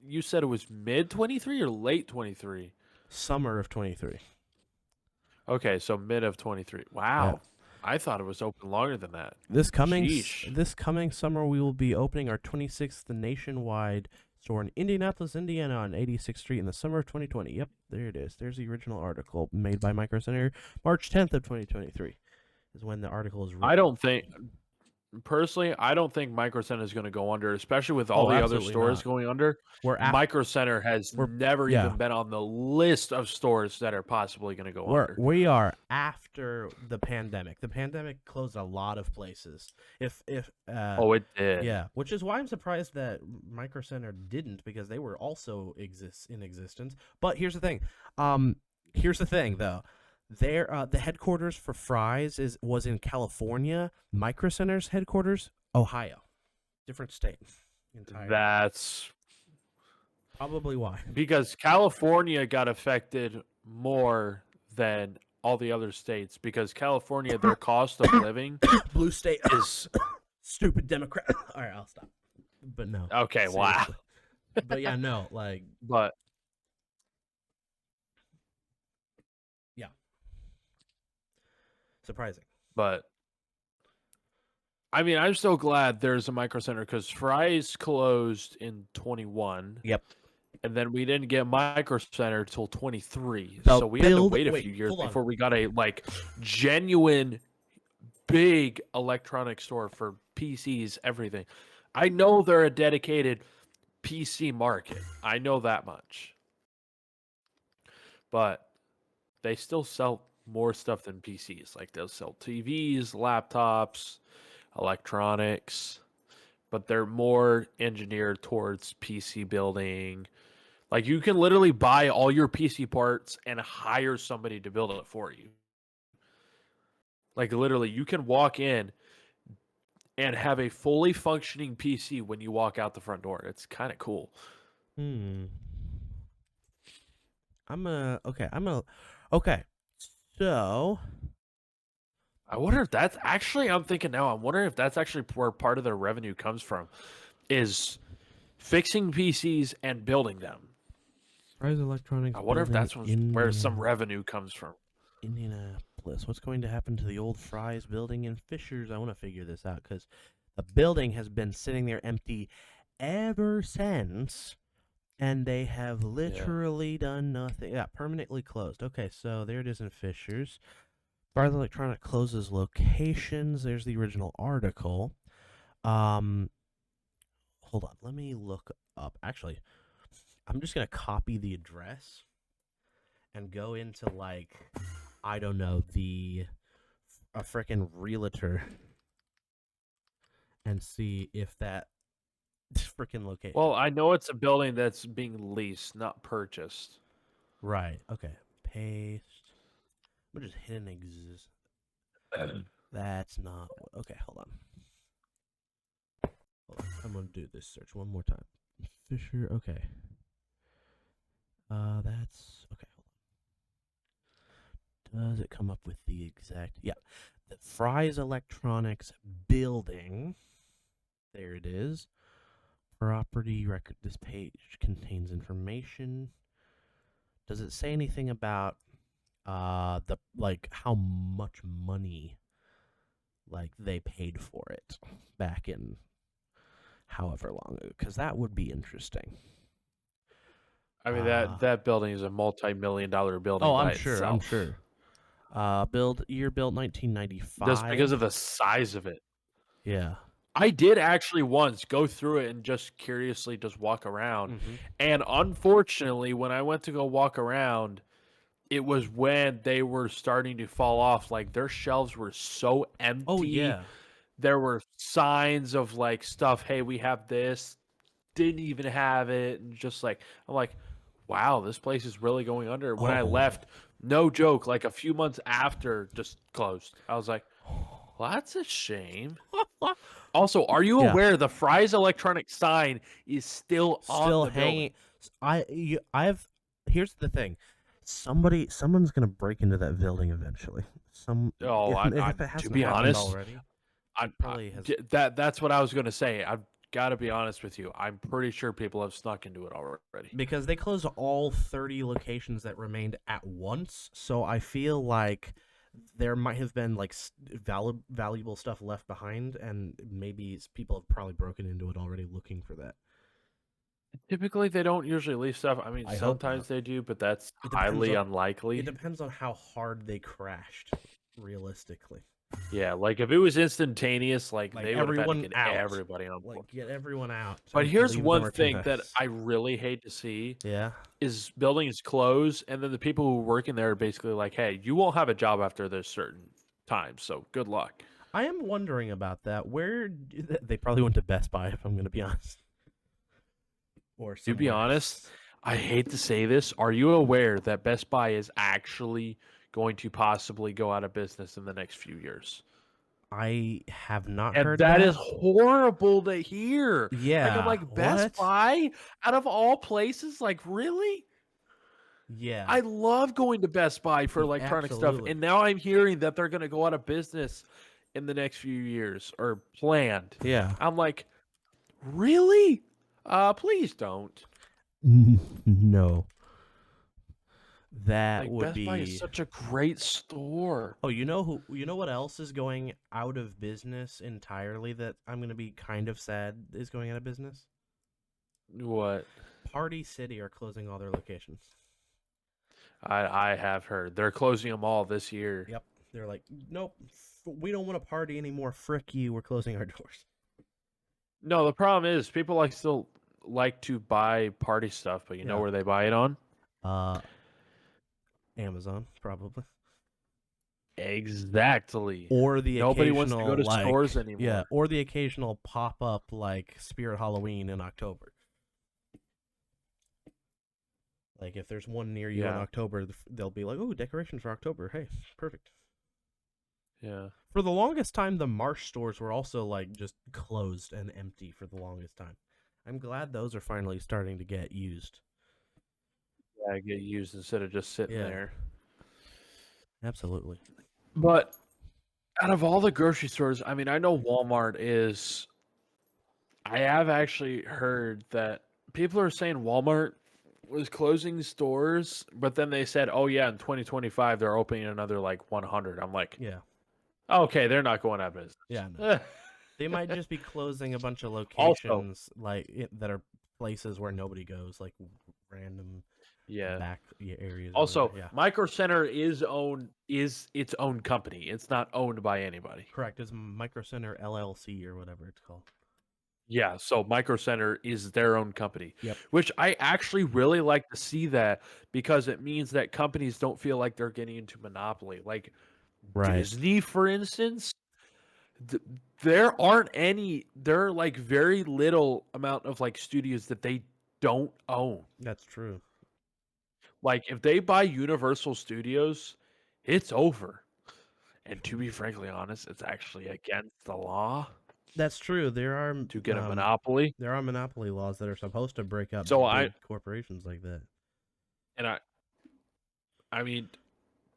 you said it was mid 23 or late 23? Summer of 23. Okay, so mid of 23. Yeah. Wow. I thought it was open longer than that. Sheesh. This coming summer, we will be opening our 26th nationwide store in Indianapolis, Indiana, on 86th Street in the summer of 2020. Yep, there it is. There's the original article made by Micro Center, March 10th of 2023 is when the article is written. I don't think personally, I don't think Micro Center is going to go under, especially with all Oh, the other absolutely stores not. going under. We're Micro Center has never yeah. even been on the list of stores that are possibly going to go under. We are after the pandemic. The pandemic closed a lot of places. Oh, it did. Yeah, which is why I'm surprised that Micro Center didn't, because they were also in existence. But here's the thing. Here's the thing though. The headquarters for Fry's was in California. Micro Center's headquarters, Ohio. Different state. Entirely. That's probably why. Because California got affected more than all the other states, because California, their cost of living blue state is stupid Democrat. All right, I'll stop. But no. Okay, seriously. wow. But yeah, no, like, but yeah, surprising. But I mean, I'm so glad there's a Micro Center, because Fry's closed in 21. Yep. And then we didn't get Micro Center till 23. So we had to wait a few years before we got a genuine big electronic store for PCs, everything. I know they're a dedicated PC market. I know that much. But they still sell more stuff than PCs. Like, they'll sell TVs, laptops, electronics, but they're more engineered towards PC building. Like, you can literally buy all your PC parts and hire somebody to build it for you. Like, literally, you can walk in and have a fully functioning PC when you walk out the front door. It's kind of cool. Okay. So I wonder if that's actually, I'm thinking now, I'm wondering if that's actually where part of their revenue comes from, is fixing PCs and building them. Fry's Electronics. I wonder if that's where some revenue comes from. Indianapolis. What's going to happen to the old Fry's building in Fishers? I want to figure this out, because the building has been sitting there empty ever since, and they have literally done nothing. Yeah, permanently closed. Okay, so there it is in Fishers. Fry's Electronic closes locations. There's the original article. Hold on. Let me look up. Actually, I'm just going to copy the address and go into, like, I don't know, a frickin' realtor and see if that frickin' location. Well, I know it's a building that's being leased, not purchased. Right. Okay. Paste. I'm just hitting exist. That's not. Okay, hold on. I'm gonna do this search one more time. Fisher. Okay. That's okay. Hold on. Does it come up with the exact? Yeah, the Fry's Electronics building. There it is. Property record. This page contains information. Does it say anything about how much money they paid for it back in however long ago? Because that would be interesting. I mean, that building is a multi-million-dollar building. Oh, I'm sure. Year built 1995. Just because of the size of it. Yeah. I did actually once go through it and just curiously just walk around. Mm-hmm. And unfortunately, when I went to go walk around, it was when they were starting to fall off. Like, their shelves were so empty. Oh, yeah. There were signs of, like, stuff. Hey, we have this. Didn't even have it. And just like, I'm like, wow, this place is really going under. When I left, no joke, like a few months after, just closed. I was like, well, that's a shame. Also, are you aware the Fry's Electronic sign is still on the hanging? building? I've here's the thing. Someone's gonna break into that building eventually. Some Oh, if it to hasn't be happened honest, already, it probably has. that's what I was gonna say. I've got to be honest with you. I'm pretty sure people have snuck into it already. Because they closed all 30 locations that remained at once, so I feel like there might have been like valuable stuff left behind, and maybe people have probably broken into it already looking for that. Typically, they don't usually leave stuff. I mean, I hope not. sometimes they do, but that's It depends highly on it unlikely. depends on how hard they crashed, realistically. Yeah, like if it was instantaneous, like Like they would have had to everyone get out. everybody on board. Like get everyone out But and here's leave the one thing that merchandise. I really hate to see Yeah. is buildings close, and then the people who work in there are basically like, "Hey, you won't have a job after this certain time, so good luck." I am wondering about that. They probably went to Best Buy, if I'm going to be honest, or To be somewhere honest, else. I hate to say this. Are you aware that Best Buy is actually going to possibly go out of business in the next few years? I have not And heard that that. is horrible to hear. Like I'm Yeah. like Best What? Buy out of all places, like really? Yeah. I love going to Best Buy for electronic stuff, Absolutely. and now I'm hearing that they're going to go out of business in the next few years or planned. Yeah. I'm like, really? Please don't. No. That Like would Best Buy is be. such a great store. Oh, you know what else is going out of business entirely that I'm going to be kind of sad is going out of business? What? Party City are closing all their locations. I have heard they're closing them all this year. Yep. They're like, "Nope, we don't want to party anymore. Frick you. We're closing our doors." No, the problem is people like still like to buy party stuff, but you know Yeah. where they buy it on? Uh Amazon probably. Exactly. Or the Nobody wants to go occasional to stores yeah, anymore. or the occasional pop up like Spirit Halloween in October. Like if there's one near you in Yeah. October, they'll be like, "Oh, decorations for October. Hey, perfect." Yeah. For the longest time, the Marsh stores were also like just closed and empty for the longest time. I'm glad those are finally starting to get used. Yeah, get used instead of just sitting Yeah, there. absolutely. But out of all the grocery stores, I mean, I know Walmart is. I have actually heard that people are saying Walmart was closing stores, but then they said, "Oh yeah, in 2025 they're opening another like 100." I'm like, Yeah, "Okay, they're not going out of yeah, no. business." They might just be closing a bunch of Also, locations that are places where nobody goes, like random yeah. back areas or whatever. Also, Yeah, Micro Center is its own company. It's not owned by anybody. correct. It's Micro Center LLC or whatever it's called. Yeah, so Micro Center is their own company, Yep. which I actually really like to see that because it means that companies don't feel like they're getting into monopoly. Like Right. Disney, for instance, th- there are like very little amount of like studios that they don't own. That's true. Like if they buy Universal Studios, it's over. And to be frankly honest, it's actually against the law That's true. to get a monopoly. There are monopoly laws that are supposed to break up So big corporations like that. and I mean,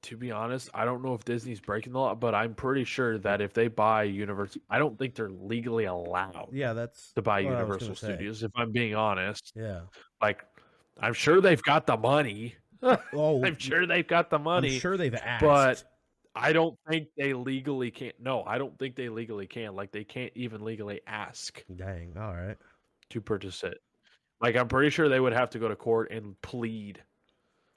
to be honest, I don't know if Disney's breaking the law, but I'm pretty sure that if they buy Universal, I don't think they're legally allowed Yeah, that's to buy what I was gonna Universal say. Studios, if I'm being honest. Yeah. Like, I'm sure they've got the money. Oh, I'm sure they've got the I'm money, sure they've but asked. I don't think they legally can. No, I don't think they legally can. Like, they can't even legally ask Dang. All right. to purchase it. Like, I'm pretty sure they would have to go to court and plead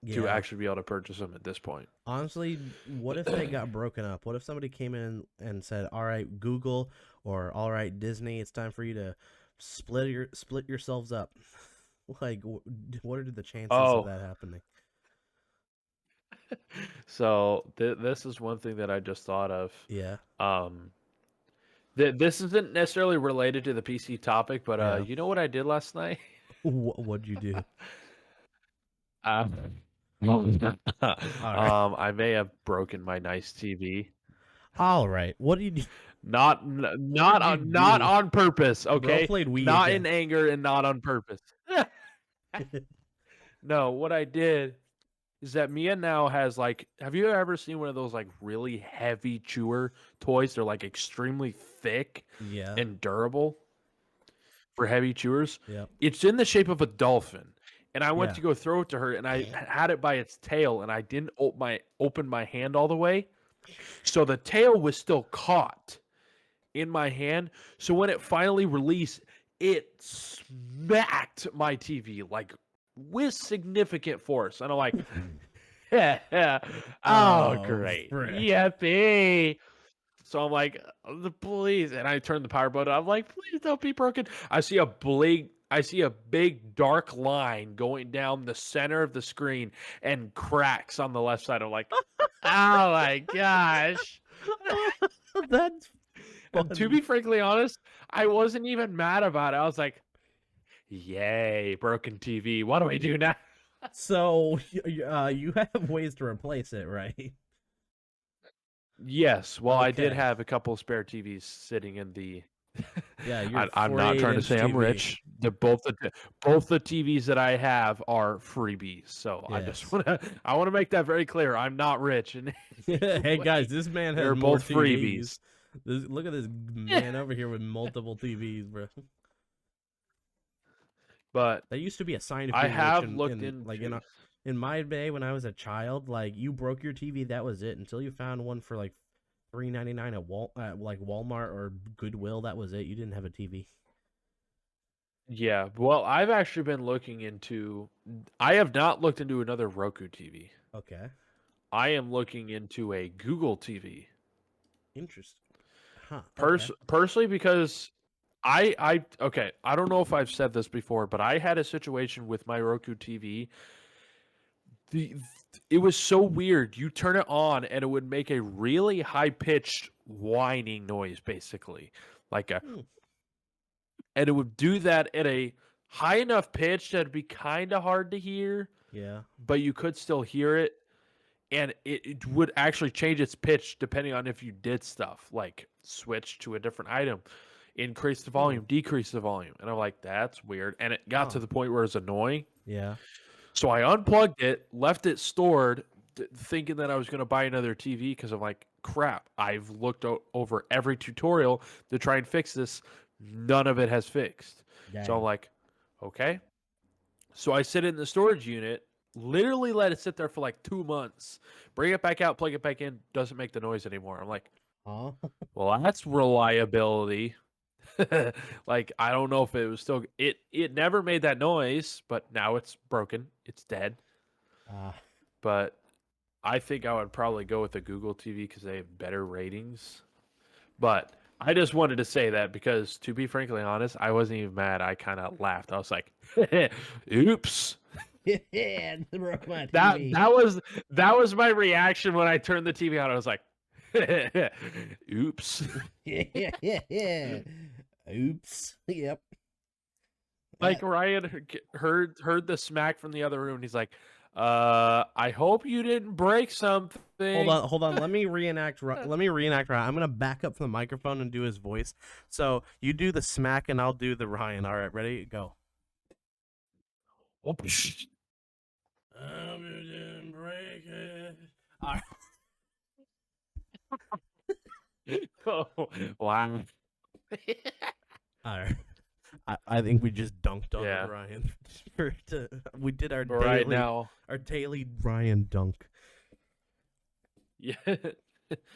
to Yeah. actually be able to purchase them at this point. Honestly, what if they got broken up? What if somebody came in and said, "All right, Google," or "All right, Disney, it's time for you to split yourselves up." Like, what are the chances of Oh, that happening? so this is one thing that I just thought of. Yeah. Um, this isn't necessarily related to the PC topic, but Yeah. you know what I did last night? What'd you do? Um, All right. I may have broken my nice TV. All right. What did you What did you Not do? on purpose, Bro okay? played Wii Not again. in anger and not on purpose. No, what I did is that Mia now has like, have you ever seen one of those like really heavy chewer toys? They're like extremely thick Yeah. and durable for heavy chewers. Yep. It's in the shape of a dolphin. And I went Yeah. to go throw it to her and I had it by its tail and I didn't open my hand all the way. So the tail was still caught in my hand. So when it finally released, it smacked my TV like with significant force. And I'm like, yeah, yeah. Oh, Oh, great. frick. Yippee. So I'm like, the police, and I turn the power button. I'm like, please don't be broken. I see a big dark line going down the center of the screen and cracks on the left side. I'm like, oh my gosh. That's And to funny. be frankly honest, I wasn't even mad about it. I was like, yay, broken TV. What do we do now? So, you have ways to replace it, right? Yes. Well, I did Okay. have a couple spare TVs sitting in the. Yeah, your I'm not trying to 48-inch say I'm TV. rich. Both the TVs that I have are freebies. So Yes. I want to make that very clear. I'm not rich in any Hey guys, way. this man has They're more both TVs. freebies. Look at this man over here with multiple TVs, bro. But That used to be a sign of I being rich have in looked in like into. in my day when I was a child. Like you broke your TV, that was it. Until you found one for like $3.99 at like Walmart or Goodwill, that was it. You didn't have a TV. Yeah, well, I've actually been looking into. I have not looked into another Roku TV. Okay, I am looking into a Google TV. interesting. Huh. Okay. Personally, because I okay, I don't know if I've said this before, but I had a situation with my Roku TV. The it was so weird. You turn it on and it would make a really high pitched whining noise, basically, like a, Hmm. and it would do that at a high enough pitch that it'd be kind of hard to hear, Yeah. but you could still hear it. And it would actually change its pitch depending on if you did stuff like switch to a different item, increase the Hmm. volume, decrease the volume. And I'm like, that's weird. And it got Huh. to the point where it's annoying. Yeah. So I unplugged it, left it stored, thinking that I was going to buy another TV because I'm like, crap, I've looked over every tutorial to try and fix this. None of it has fixed. So I'm Dang. like, okay. So I sit it in the storage unit, literally let it sit there for like 2 months, bring it back out, plug it back in, doesn't make the noise anymore. I'm like, Huh. well, that's reliability. Like I don't know if it was still it never made that noise, but now it's broken. It's dead. Ah. But I think I would probably go with the Google TV because they have better ratings. But I just wanted to say that because to be frankly honest, I wasn't even mad. I kind of laughed. I was like, oops. Yeah, broke my That TV. that was that was my reaction when I turned the TV on. I was like, "Oops!" Yeah. Oops. Yep. Like Ryan heard the smack from the other room. And he's like, I hope you didn't break something." Hold on. Let me reenact. Let me reenact. Ryan. I'm gonna back up from the microphone and do his voice. So you do the smack, and I'll do the Ryan. All right, ready? Go. Oh, psh. I didn't break it. All Oh, wow. right. I think we just dunked on Yeah. the Ryan. We did our For right daily now, Ryan dunk. yeah.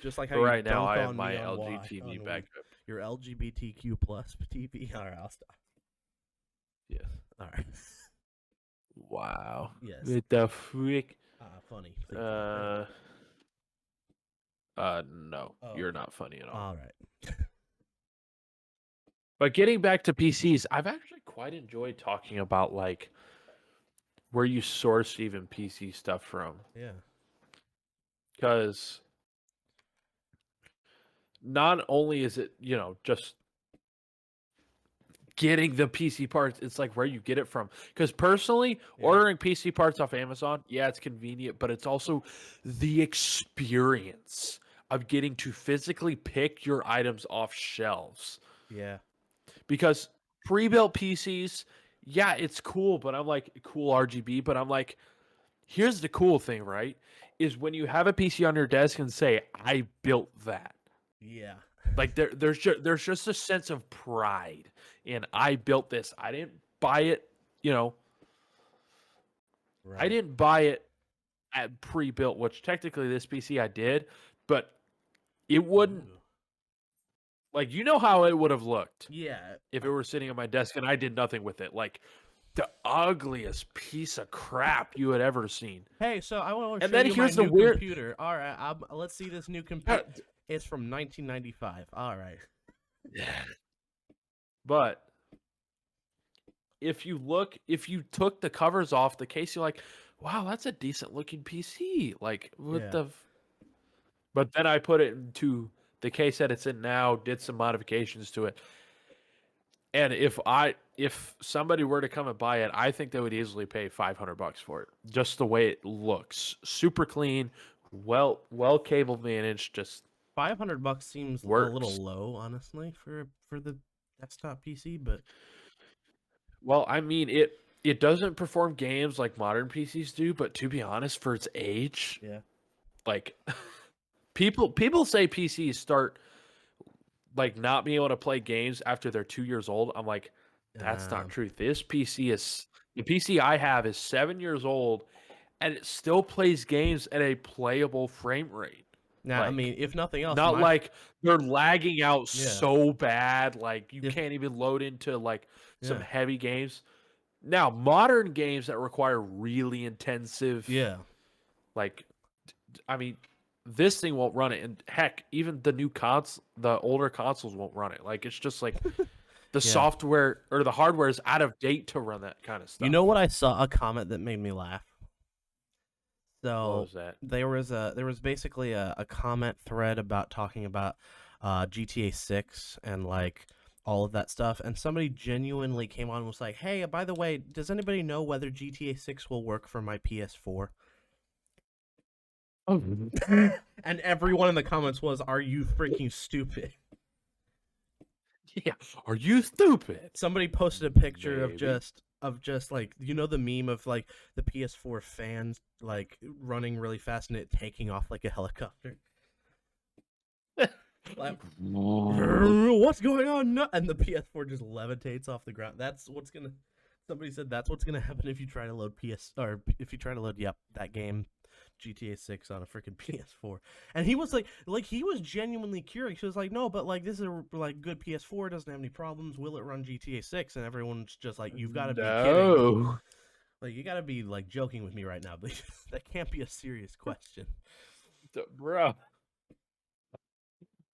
Just like how For you right now, dunk I have on my me on LG Y TV on backup. your LGBTQ plus TV. All right, I'll stop. Yes. All right. Wow. Yes. What the freak? Funny. Please laugh. No, Oh, you're okay. not funny at all. All right. But getting back to PCs, I've actually quite enjoyed talking about like where you source even PC stuff from. Yeah. Because not only is it, just getting the PC parts, it's like where you get it from. Because personally, Yeah. ordering PC parts off Amazon, yeah, it's convenient, but it's also the experience of getting to physically pick your items off shelves. Yeah. Because pre-built PCs, yeah, it's cool, but I'm like, cool RGB, but I'm like, here's the cool thing, right? Is when you have a PC on your desk and say, I built that. Yeah. Like there's just a sense of pride in I built this. I didn't buy it, you know, I Right. didn't buy it at pre-built, which technically this PC I did, but it wouldn't Ooh. like you know how it would have looked Yeah. if it were sitting on my desk and I did nothing with it. Like the ugliest piece of crap you had ever seen. Hey, so I want to And show then you my here's the new weird computer. All right, let's see this new uh, computer. It's from 1995. All right. but if you took the covers off the case, you're like, wow, that's a decent looking PC. Like, what Yeah. the? But then I put it into the case that it's in now, did some modifications to it, and if somebody were to come and buy it, I think they would easily pay $500 for it. Just the way it looks, super clean, well cable managed, just $500 seems a works. little low, honestly, for the desktop PC, but Well, I mean it doesn't perform games like modern PCs do, but to be honest, for its age, yeah. like people say PCs start like not being able to play games after they're 2 years old. I'm like, that's not Um, true. The PC I have is 7 years old and it still plays games at a playable frame rate. now, I Like mean, if nothing else, not like they're lagging out yeah, so bad, like you if can't even load into like some yeah, heavy games. Now, modern games that require really intensive, yeah, like, I mean, this thing won't run it, and heck, even the older consoles won't run it. Like, it's just like the yeah. software or the hardware is out of date to run that kind of You know stuff. what? I saw a comment that made me laugh. What So was that? there was basically a comment thread about talking about GTA 6 and like all of that stuff, and somebody genuinely came on and was like, "Hey, by the way, does anybody know whether GTA 6 will work for my PS4?" Oh, And everyone in the comments was, "Are you freaking stupid?" yeah. Are you stupid? Somebody posted a picture of Maybe. just like the meme of like the PS4 fans like running really fast and it taking off like a helicopter. Like, what's going on? No, and the PS4 just levitates off the ground. That's what's gonna. Somebody said that's what's gonna happen if you try to load if you try to load that game, GTA 6 on a freaking PS4. And he was like he was genuinely curious. He was like, no, but like this is a like good PS4. Doesn't have any problems. Will it run GTA 6? And everyone's just like, you've got to be kidding me. No. Like you got to be like joking with me right now. But that can't be a serious question, Bro.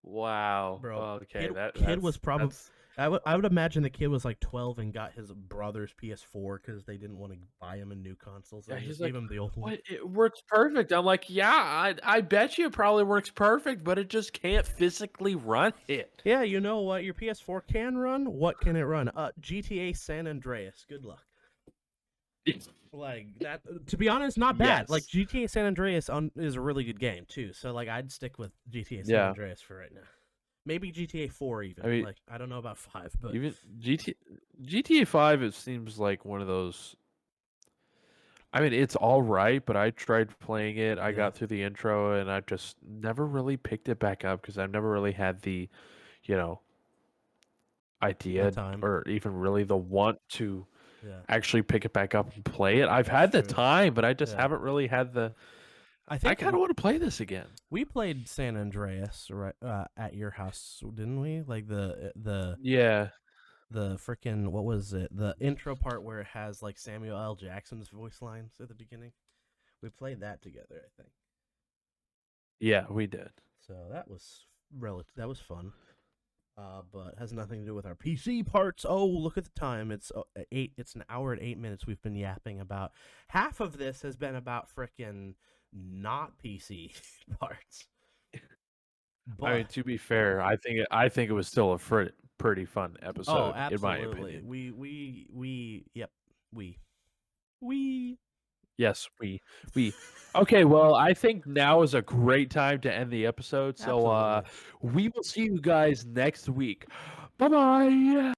Wow. bro. Okay, Kid was probably. that's I would imagine the kid was like 12 and got his brother's PS4 because they didn't want to buy him a new console, so yeah, they he's just like, gave him the old one. what? It works perfect. I'm like, yeah, I bet you it probably works perfect, but it just can't physically run it. Yeah, you know what your PS4 can run? What can it run? GTA San Andreas. Good luck. Like that. To be honest, not bad. Like Yes. GTA San Andreas is a really good game too. So like I'd stick with GTA San Yeah. Andreas for right now. Maybe GTA 4 even. I mean, Like I don't know about 5, but even GTA 5, it seems like one of those. I mean, it's all right, but I tried playing it. I yeah, got through the intro, and I just never really picked it back up because I've never really had the, you know, the idea time. or even really the want to Yeah, actually pick it back up and play it. I've that's had the true. time, but I just Yeah, haven't really had the. I I think kind of want to play this again. we played San Andreas right at your house, didn't we? Like Yeah. the freaking what was it? The intro part where it has like Samuel L. Jackson's voice lines at the beginning. We played that together, I think. Yeah, we did. So that was that was fun. But has nothing to do with our PC parts. Oh, look at the time. It's 8. It's an hour and 8 minutes we've been yapping about. Half of this has been about frickin' not PC parts. I But mean, to be fair, I think it was still a pretty fun oh, episode, in my absolutely. opinion. Yep. We. Yes, we. Okay, well, I think now is a great time to end the episode. So, Absolutely. we will see you guys next week. Bye bye.